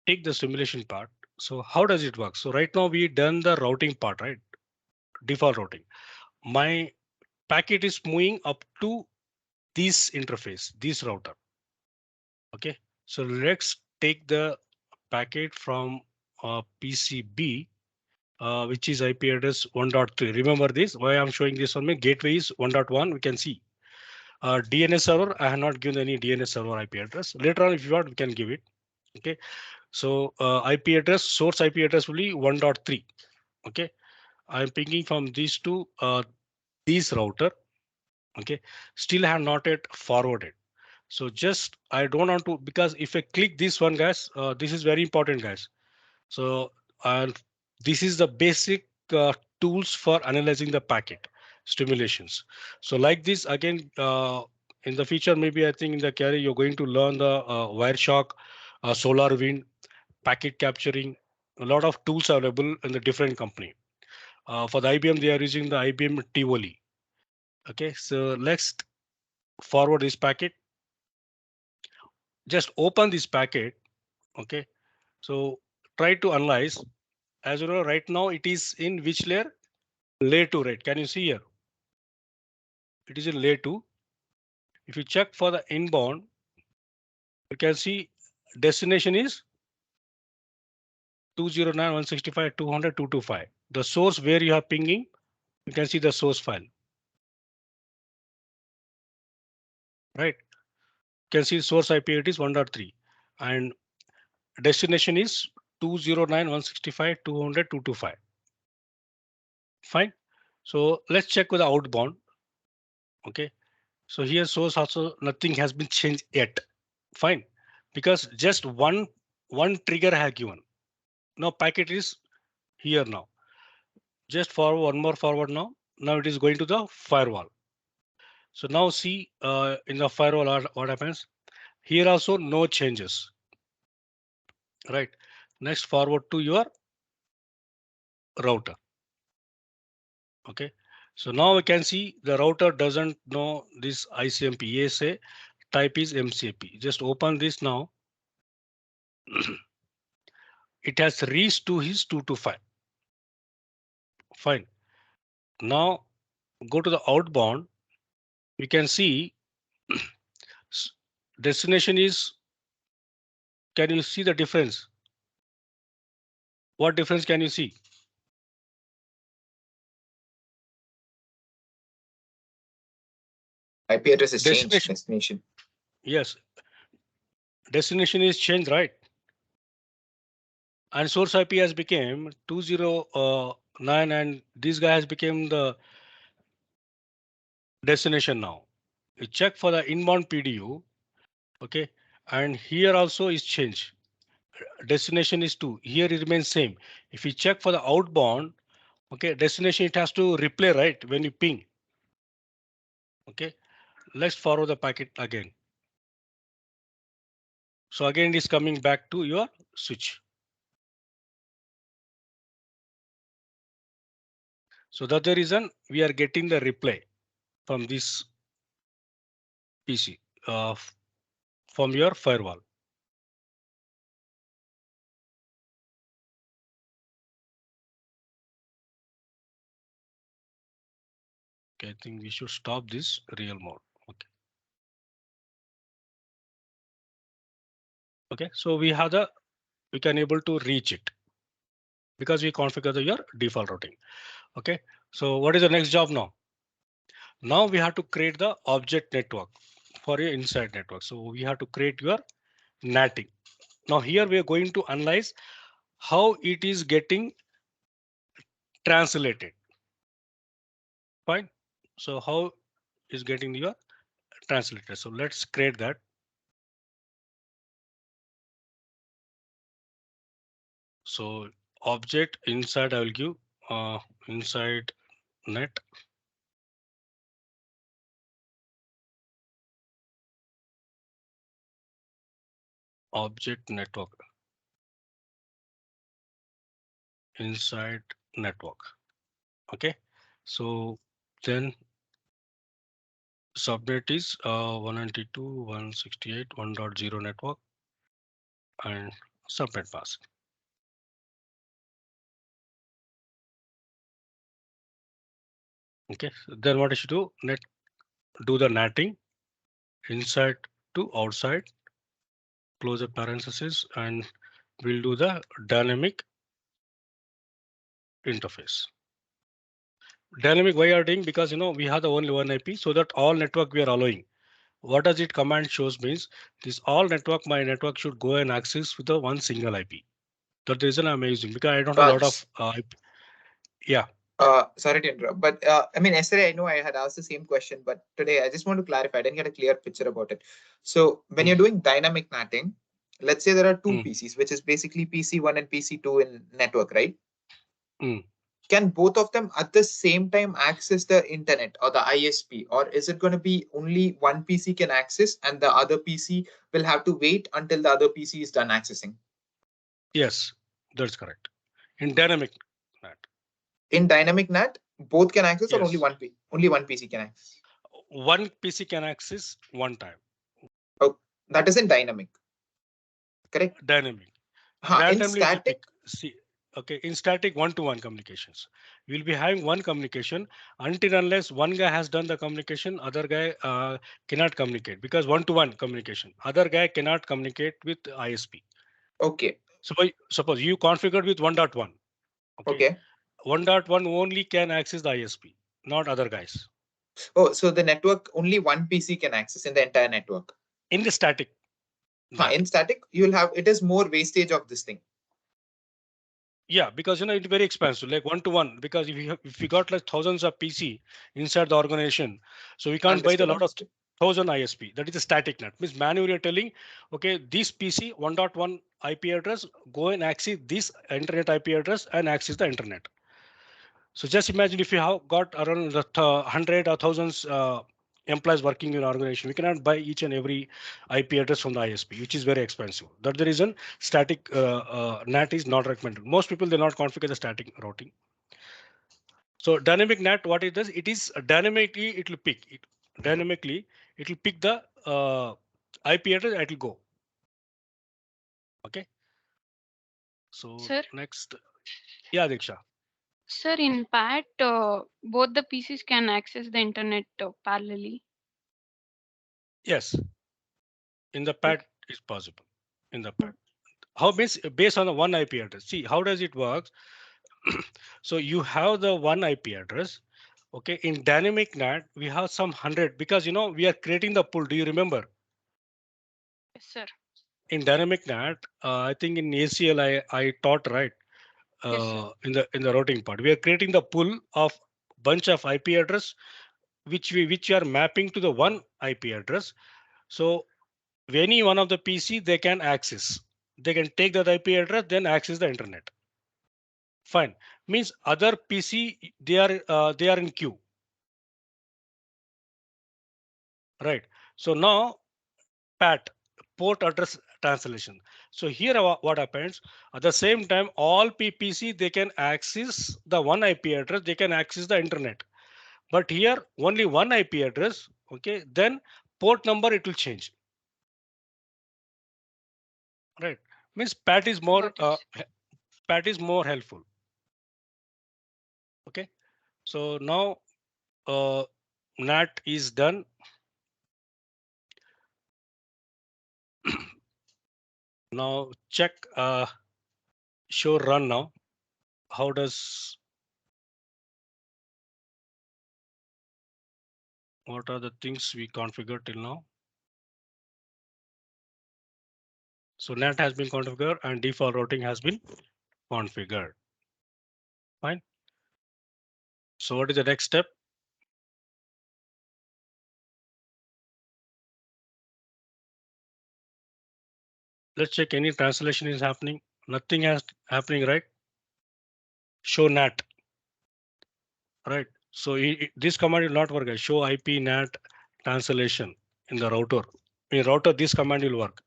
Take the simulation part. So how does it work? So right now we done the routing part, right? Default routing. My packet is moving up to this interface, this router. Okay, so let's take the packet from PCB, which is IP address 1.3. Remember this, why I'm showing this on my gateway is 1.1. We can see DNS server. I have not given any DNS server IP address. Later on, if you want, we can give it. Okay, so IP address, source IP address will be 1.3. Okay, I'm pinging from these two, these router. Okay, still have not yet forwarded. So just I don't want to, because if I click this one, guys, this is very important, guys. So this is the basic tools for analyzing the packet stimulations. So like this again, in the future, maybe I think in the carry you're going to learn the Wireshark, solar wind, packet capturing, a lot of tools available in the different company. For the IBM, they are using the IBM Tivoli. Okay, so let's forward this packet. Just open this packet. Okay, so try to analyze. As you know, right now it is in which layer? Layer 2, right? Can you see here? It is in layer 2. If you check for the inbound, you can see destination is 209.165.200.225. The source where you are pinging, you can see the source file. Right? You can see source IP it is 1.3 and destination is 209.165.200.225. Fine. So let's check with the outbound. Okay. So here source also nothing has been changed yet. Fine. Because just one trigger has given. Now packet is here now. Just forward one more forward now. Now it is going to the firewall. So now see in the firewall what happens. Here also no changes. Right. Next forward to your router. Okay. So now we can see the router doesn't know this ICMP ASA type is MCP. Just open this now. It has reached to his 225. Fine. Now go to the outbound. You can see destination is. Can you see the difference? What difference can you see? IP address is changed. Destination. Yes. Destination is changed, right? And source IP has become 209 and this guy has become the destination now. You check for the inbound PDU. Okay. And here also is changed. Destination is 2. Here it remains same. If you check for the outbound, okay, destination it has to replay, right? When you ping. Okay. Let's forward the packet again. So again, it is coming back to your switch. So that's the reason we are getting the replay from this PC from your firewall. Okay, I think we should stop this real mode. Okay. Okay, so we can able to reach it because we configure your default routing. Okay, so what is the next job now? Now we have to create the object network for your inside network. So we have to create your NATing. Now here we are going to analyze how it is getting translated. Fine. So how is getting your translated? So let's create that. So object inside I will give inside net object network inside network. Okay, so then subnet is 192.168.1.0 network and subnet mask. Okay, so then what I should do? Do the natting inside to outside, close the parenthesis, and we'll do the dynamic interface. Dynamic why are doing? Because we have the only one IP, so that all network we are allowing. What does it command shows means this all network, my network should go and access with the one single IP. That's the reason I'm using because I don't have a lot of IP. Yeah. Sorry to interrupt, but I mean, yesterday I know I had asked the same question, but today I just want to clarify. I didn't get a clear picture about it. So when you're doing dynamic NATing, let's say there are two PCs, which is basically PC1 and PC2 in network, right? Can both of them at the same time access the internet or the ISP, or is it going to be only one PC can access and the other PC will have to wait until the other PC is done accessing? Yes, that's correct. In dynamic NAT. In dynamic NAT, both can access, or Yes. only one PC can access? One PC can access one time. Oh, that is in dynamic, correct? Dynamic. In Randomly it will static, pick. See, okay, in static one-to-one communications, we'll be having one communication until unless one guy has done the communication, other guy cannot communicate, because one-to-one communication, other guy cannot communicate with ISP. okay, Suppose you configured with 1.1. okay. 1.1 only can access the ISP, not other guys. Oh, so the network, only one PC can access in the entire network. In the static. In static, you'll have, it is more wastage of this thing. Yeah, because it's very expensive, like one-to-one. Because if you got like thousands of PC inside the organization, so we can't buy the lot of 1,000 ISP. That is a static net. Means manually you're telling, okay, this PC 1.1 IP address, go and access this internet IP address and access the internet. So just imagine if you have got around 100 or thousands employees working in an organization, we cannot buy each and every IP address from the ISP, which is very expensive. That's the reason static NAT is not recommended. Most people, they not configure the static routing. So dynamic NAT, what it does, it is dynamically, it will pick it. Dynamically, it will pick the IP address, it will go. Okay. So Sir? next, yeah, Diksha. Sir, in PAT, both the PCs can access the internet parallelly. Yes, in the PAT is possible. In the PAT. How means based on the one IP address. See, how does it work? So you have the one IP address. Okay, in dynamic NAT, we have some 100, because we are creating the pool. Do you remember? Yes, sir. In dynamic NAT, I think in ACL I taught, right? Yes, sir. In the routing part, we are creating the pool of bunch of IP address which we are mapping to the one IP address. So any one of the PC they can access. They can take that IP address, then access the internet. Fine. Means other PC they are in queue. Right. So now PAT, port address translation. So here what happens, at the same time all PPC they can access the one IP address, they can access the internet. But here only one IP address. Okay, then port number it will change. Right. Means PAT is more PAT is more helpful. Okay. So now NAT is done. Now check show run now. How does, what are the things we configured till now? So NAT has been configured and default routing has been configured. Fine. So what is the next step? Let's check any translation is happening. Nothing has happening, right? Show NAT. Right. So this command will not work. Show IP NAT translation in the router. In router, this command will work.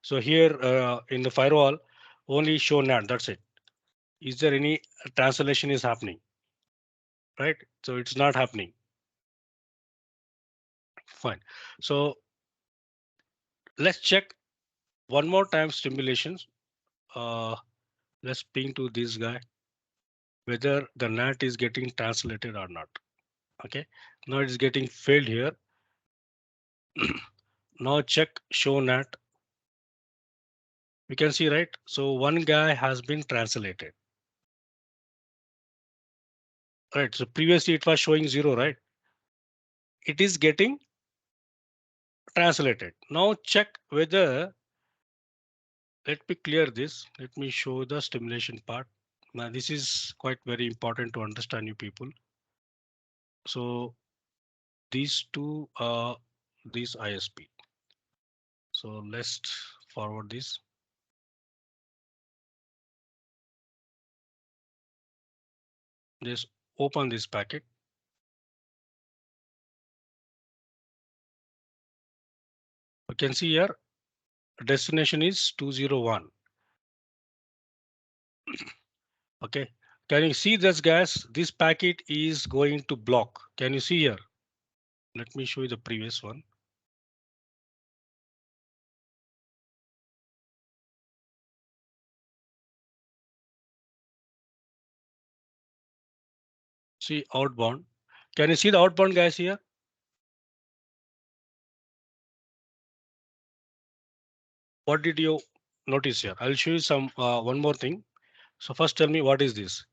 So here in the firewall, only show NAT. That's it. Is there any translation is happening? Right. So it's not happening. Fine. So let's check one more time stimulations. Let's ping to this guy whether the NAT is getting translated or not. Okay. Now it's getting failed here. Now check show NAT. We can see, right? So one guy has been translated. Right. So previously it was showing 0, right? It is getting translated. Now check whether, let me clear this. Let me show the stimulation part. Now this is quite very important to understand, you people. So these two are this ISP. So let's forward this. Just open this packet. You can see here destination is 201. Okay. Can you see this, guys? This packet is going to block. Can you see here? Let me show you the previous one. See outbound. Can you see the outbound, guys, here? What did you notice here? I'll show you some one more thing. So first tell me what is this?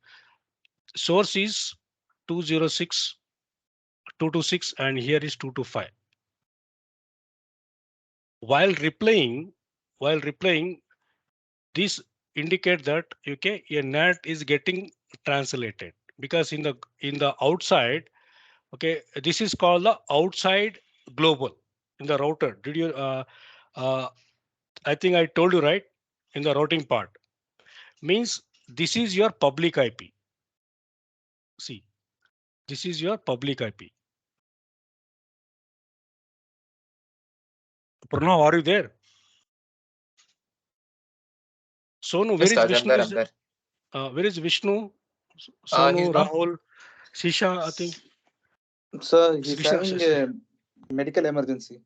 Source is 206, 226, and here is 225. While replying, this indicate that okay, a NAT is getting translated because in the outside, okay, this is called the outside global in the router. Did you? I think I told you right in the routing part. Means this is your public IP. See, this is your public IP. Pranav, are you there? Sonu, where Yes, is Raj, I'm Vishnu? there. I'm there. Where is Vishnu? He's Sonu, not. Rahul, Sisha, I think. Sir, he's Sisha, having a medical emergency.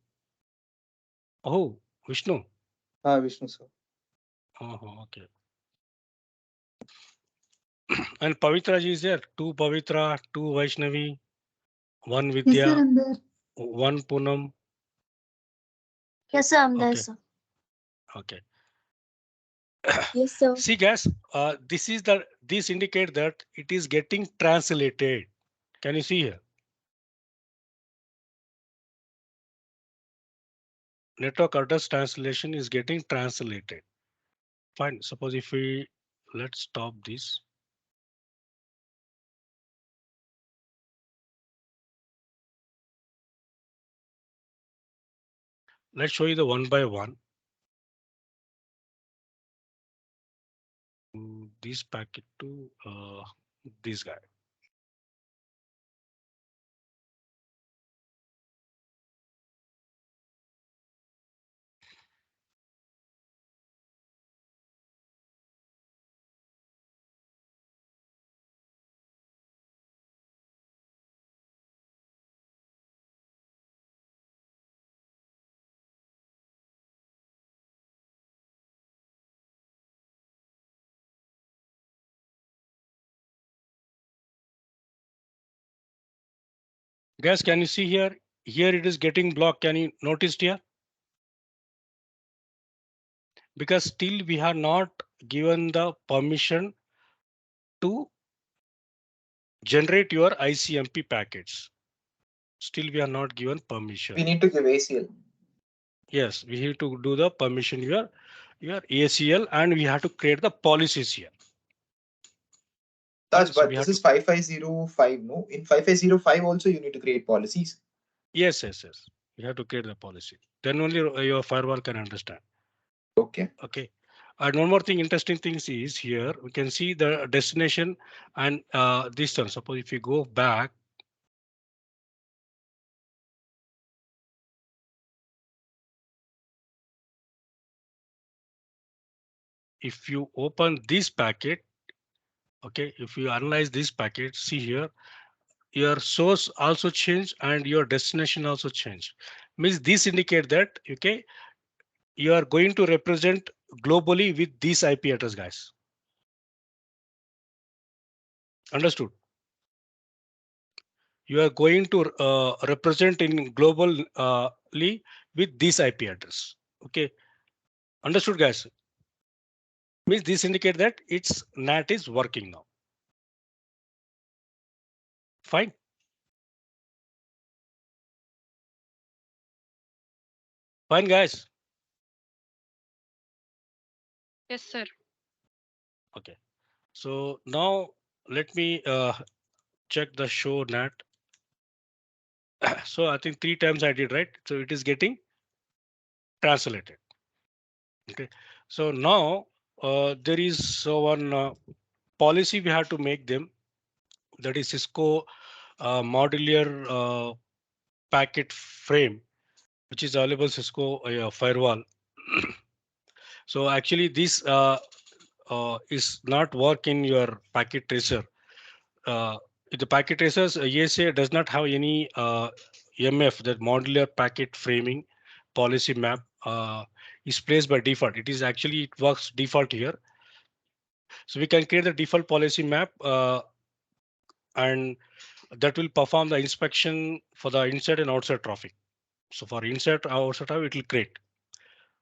oh, Vishnu. Vishnu, sir. Okay. And Pavitra ji is there. Two Pavitra, two Vaishnavi, one Yes, sir, Vidya, I'm there. one Punam. Yes, sir, I'm there, Okay. sir. Okay. Yes, sir. See, guys, this indicate that it is getting translated. Can you see here? Network address translation is getting translated. Fine. Suppose if let's stop this. Let's show you the one by one. This packet to this guy. Guys, can you see here? Here it is getting blocked. Can you notice here? Because still we have not given the permission to generate your ICMP packets. Still we are not given permission. We need to give ACL. Yes, we need to do the permission your ACL, and we have to create the policies here. Raj, So but this is 5505. No, in 5505 also you need to create policies. Yes. You have to create the policy. Then only your firewall can understand. Okay. Okay. And one more thing, interesting things is here we can see the destination and this one. Suppose if you go back, if you open this packet, okay, if you analyze this packet, see here, your source also change and your destination also change. Means this indicate that okay, you are going to represent globally with this IP address, guys. Understood? You are going to represent in globally with this IP address. Okay, understood, guys? Means this indicate that its NAT is working now. Fine. Fine, guys. Yes, sir. Okay. So now let me check the show NAT. So I think 3 times I did, right? So it is getting translated. Okay. So now there is one policy we have to make them, that is Cisco modular packet frame, which is available Cisco firewall. So actually this is not work in your packet tracer. Uh, the packet tracers ESA does not have any MF, that modular packet framing policy map is placed by default. It is actually, it works default here. So we can create the default policy map and that will perform the inspection for the inside and outside traffic. So for inside outside traffic, it will create.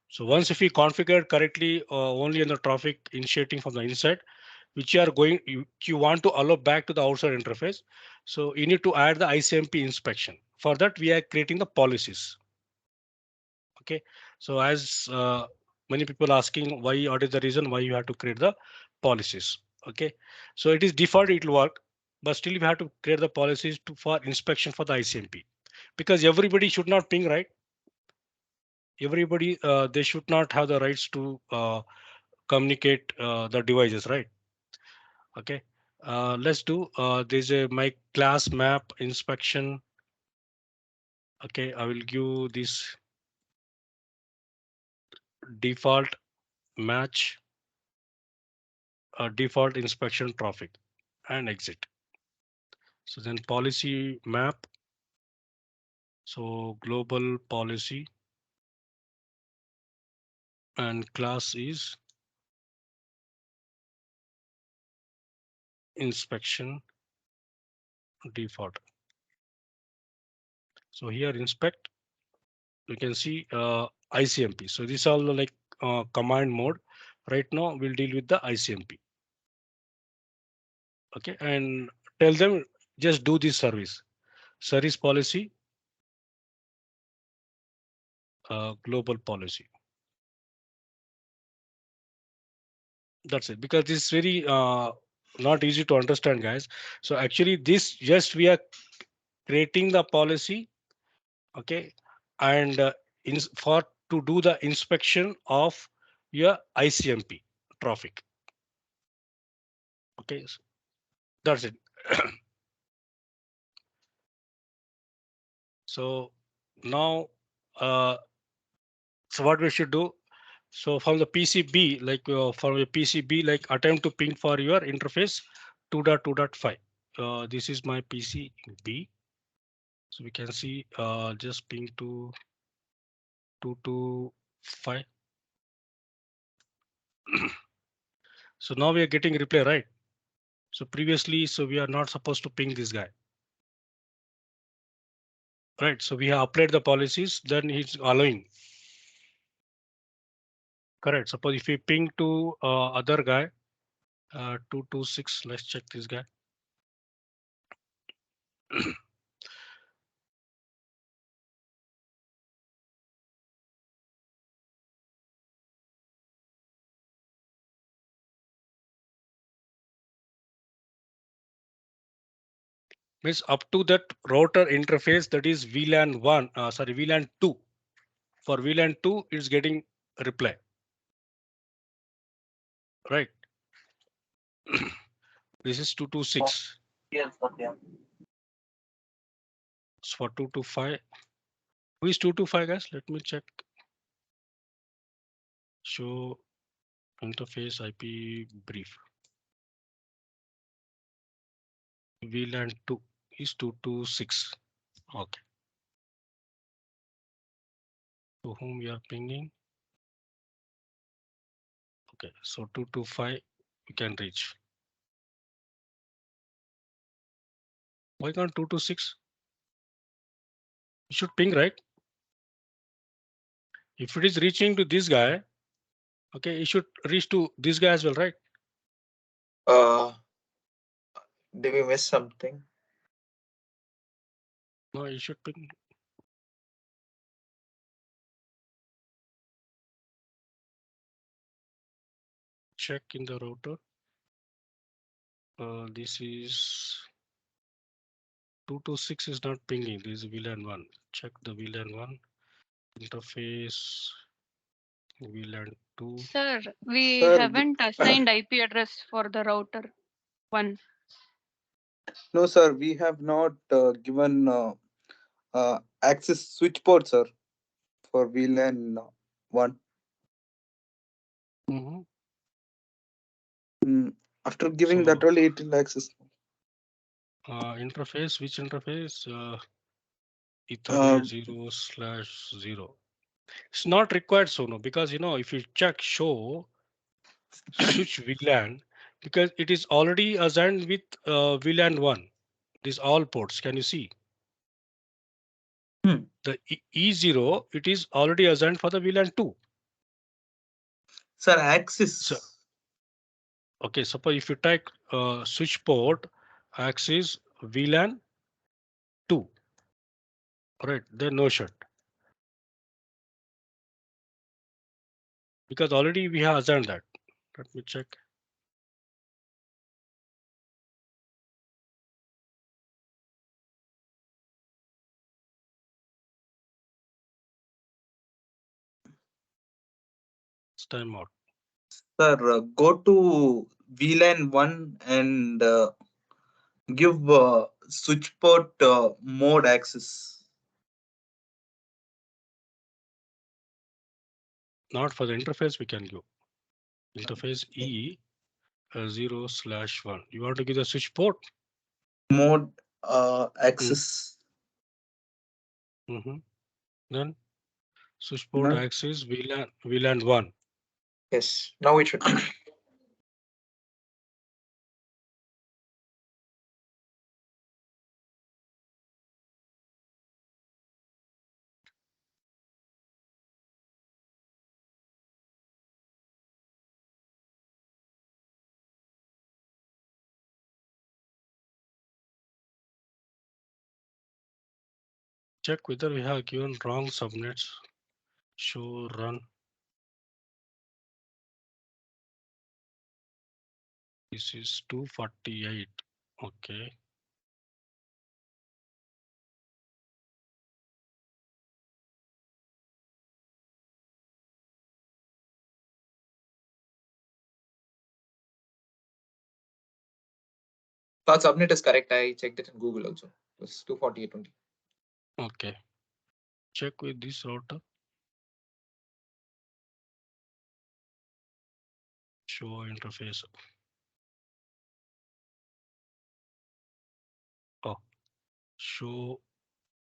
So once if we configure correctly only in the traffic initiating from the inside, which you are going, you want to allow back to the outside interface. So you need to add the ICMP inspection. For that, we are creating the policies. Okay. So as many people asking why, what is the reason why you have to create the policies? Okay. So it is default, it will work, but still we have to create the policies for inspection for the ICMP, because everybody should not ping, right? Everybody, they should not have the rights to communicate the devices, right? Okay. Let's do there's a my class map inspection. Okay, I will give this default match default inspection traffic and exit. So then policy map. So global policy and class is inspection default. So here inspect, you can see ICMP. So these are all like command mode. Right now we'll deal with the ICMP. Okay, and tell them just do this service policy, global policy. That's it, because this is very not easy to understand, guys. So actually this just we are creating the policy. Okay, and for to do the inspection of your ICMP traffic. Okay, so that's it. So now so what we should do, so from the PCB, like from a PCB, like attempt to ping for your interface 2.2.5. This is my PCB. So we can see just ping to 225. So now we are getting replay, right? So previously, so we are not supposed to ping this guy. Right, so we have applied the policies, then he's allowing. Correct. Suppose if we ping to other guy, 226, let's check this guy. Means up to that router interface, that is VLAN 1, sorry, VLAN 2. For VLAN 2, it's getting reply. Right. This is 226. Yes, Satya. So for 225. Who is 225, guys? Let me check. Show interface IP brief. VLAN 2 is 226. Okay. To whom we are pinging? Okay, so 225 you can reach. Why can't 226? You should ping, right? If it is reaching to this guy, okay, it should reach to this guy as well, right? Did we miss something? No, you should ping. Check in the router. This is 226 is not pinging. This is VLAN 1. Check the VLAN 1 interface. VLAN 2. Sir, we Sir, haven't assigned IP address for the router 1. no, sir, we have not given access switch port, sir, for VLAN 1. Mhm. After giving So, that only it will access. interface, which interface? Uh, Ethernet 0/0. It's not required, so no, because if you check show switch VLAN, because it is already assigned with VLAN 1. These all ports, can you see? The E0, it is already assigned for the VLAN 2. Sir, So, access. okay, suppose if you type switch port access VLAN 2, right? Then no shut, because already we have assigned that. Let me check. It's timeout. Sir, go to VLAN 1 and give switch port mode access. Not for the interface, we can go. Interface E0/1. You want to give the switch port? Mode access. Then switch port No? access VLAN 1. Yes, now it should be. Check whether we have given wrong subnets. Show run. This is 248. Okay. That subnet is correct. I checked it in Google also. It was 248 only. Okay. Check with this router. Show interface. Oh, show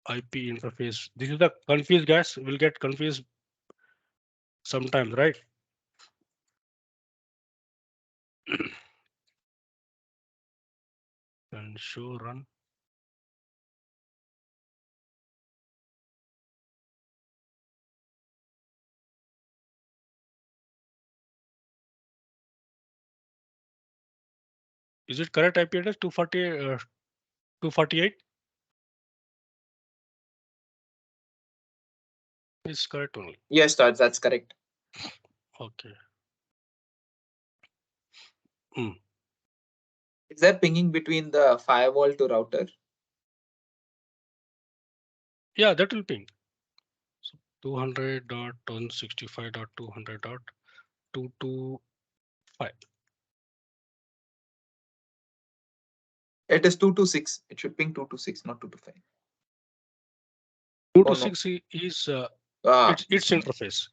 IP interface. This is the confused, guys. Will get confused sometimes, right? And show run. Is it correct IP address 248? It's correct only. Yes, that's correct. Okay. Is there pinging between the firewall to router? Yeah, that will ping. So 200.165.200.225. It is 226. It should ping 226, not 225. 226 is its No. interface.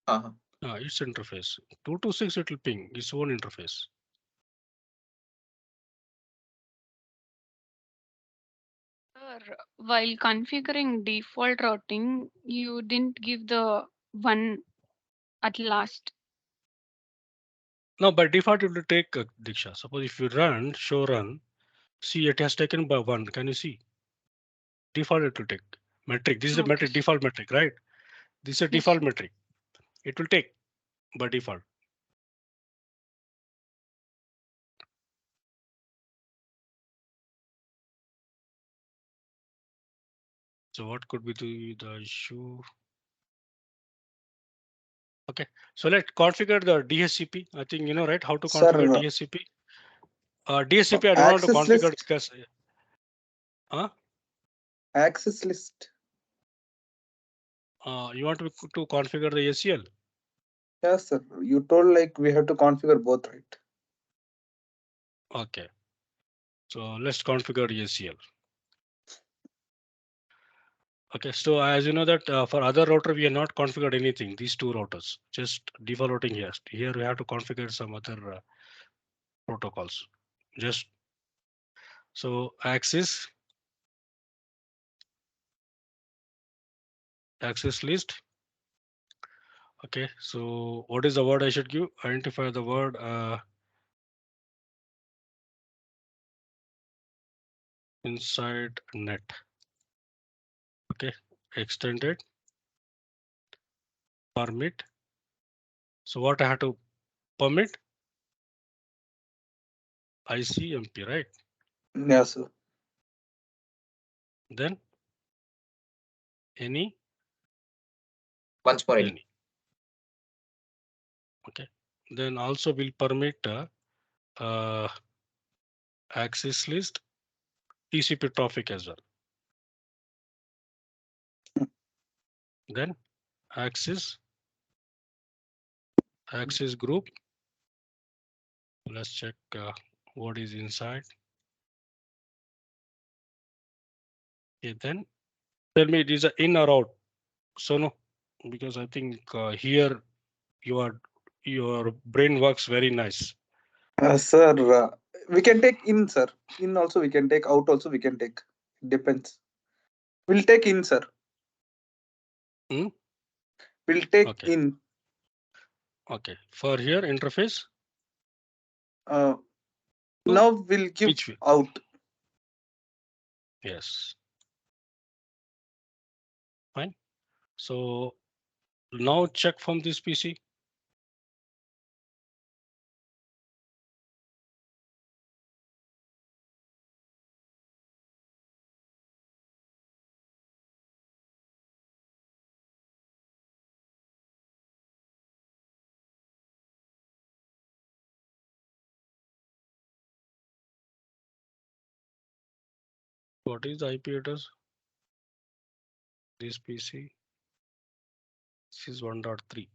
Uh-huh. Its interface. 226 it will ping its own interface. Sir, while configuring default routing, you didn't give the 1 at last. Now by default it will take Diksha. Suppose if you run show run, see it has taken by 1. Can you see? Default it will take metric. This is a Okay. metric, default metric, right? This is a Yes. default metric. It will take by default. So what could be the issue? Okay, so let's configure the DHCP. I think you know, right, how to Sir, configure DHCP. DSCP, I don't want to Access configure list. because. Access list. You want to configure the ACL? Yes, sir. You told like we have to configure both, right? Okay. So let's configure ACL. Okay, so as you know that for other router, we have not configured anything, these two routers, just default routing here. Here we have to configure some other protocols. Just so access list. Okay, so what is the word I should give? Identify the word inside net. Okay, extended permit. So what I have to permit? ICMP, right? Yes, sir. Then any. Once more, any. Okay, then also will permit access list TCP traffic as well. Then access group. Let's check what is inside. Okay, then tell me it is a in or out. So no, because I think here your brain works very nice. Sir, we can take in, sir. In also we can take, out also we can take. Depends. We'll take in, sir. We'll take Okay. in. Okay. For here interface. Now we'll give out. Yes. Fine. So now check from this PC. What is the IP address? This PC. This is 1.3.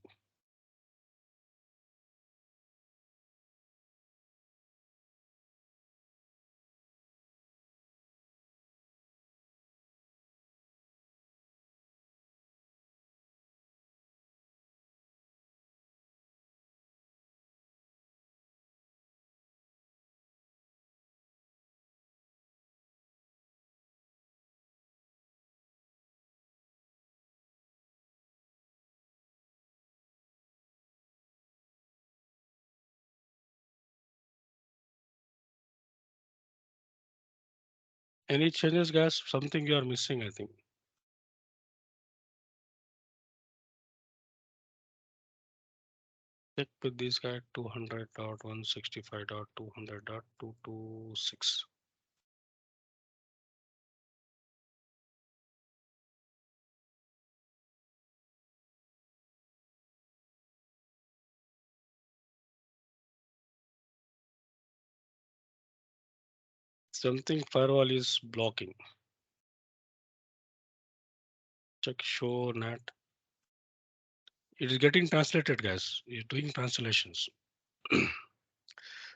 Any changes, guys? Something you are missing, I think. Check with this guy 200.165.200.226. Something firewall is blocking. Check show NAT. It is getting translated, guys. It's doing translations.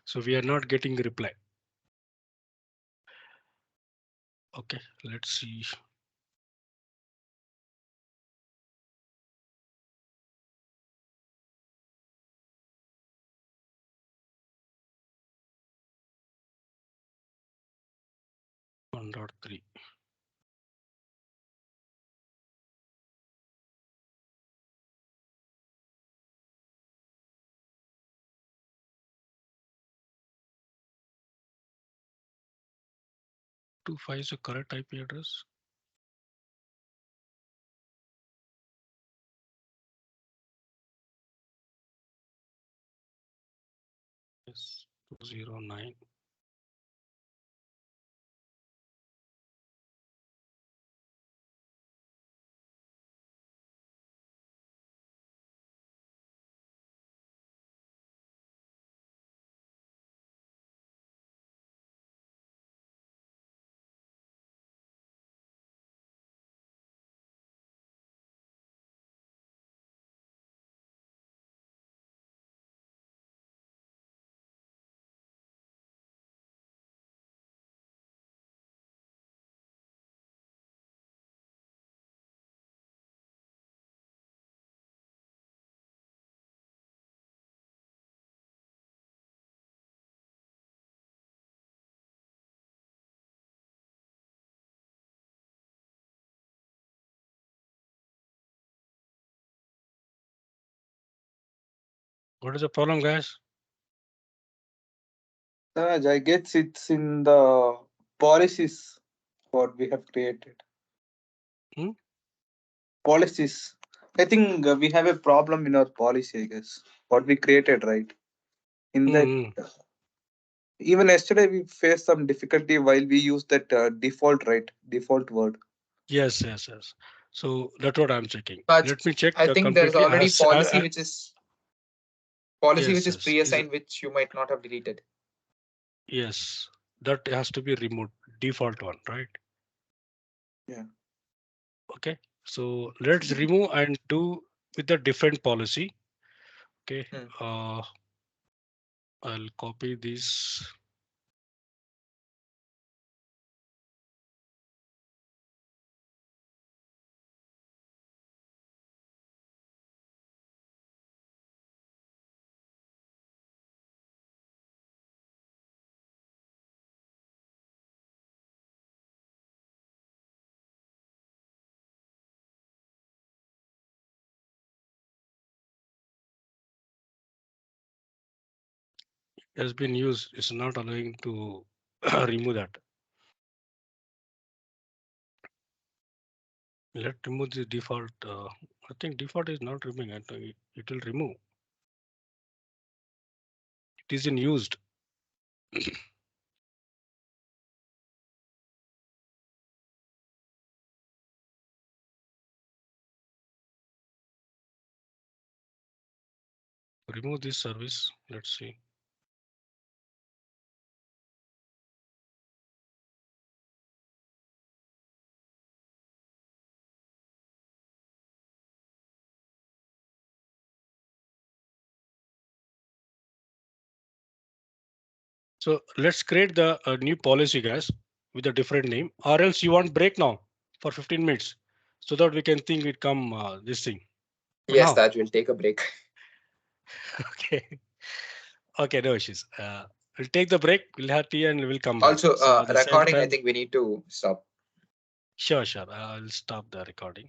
So we are not getting reply. Okay, let's see. One dot three. Two five is the correct IP address. Yes, 209. What is the problem, guys? I guess it's in the policies what we have created. Hmm? Policies. I think we have a problem in our policy, I guess. What we created, right? In that, Mm, even yesterday we faced some difficulty while we use that default, right? Default word. yes, yes, yes. So that's what I'm checking. But Let me check I think there's completely already as policy which is yes, yes, pre-assigned, which you might not have deleted. yes. That has to be removed. Default one, right? Yeah. Okay. So let's remove and do with a different policy. Okay. Hmm. I'll copy this. Has been used. It's not allowing to remove that. Let remove the default. I think default is not removing. I think it will remove. It is in used. Remove this service. Let's see. So let's create the new policy, guys, with a different name, or else you want break now for 15 minutes so that we can think it come this thing. Yes, Now. that will take a break. Okay. Okay, no issues. We'll take the break. We'll have tea and we'll come back. Also, So at the same recording, I time, think we need to stop. sure, sure. I'll stop the recording.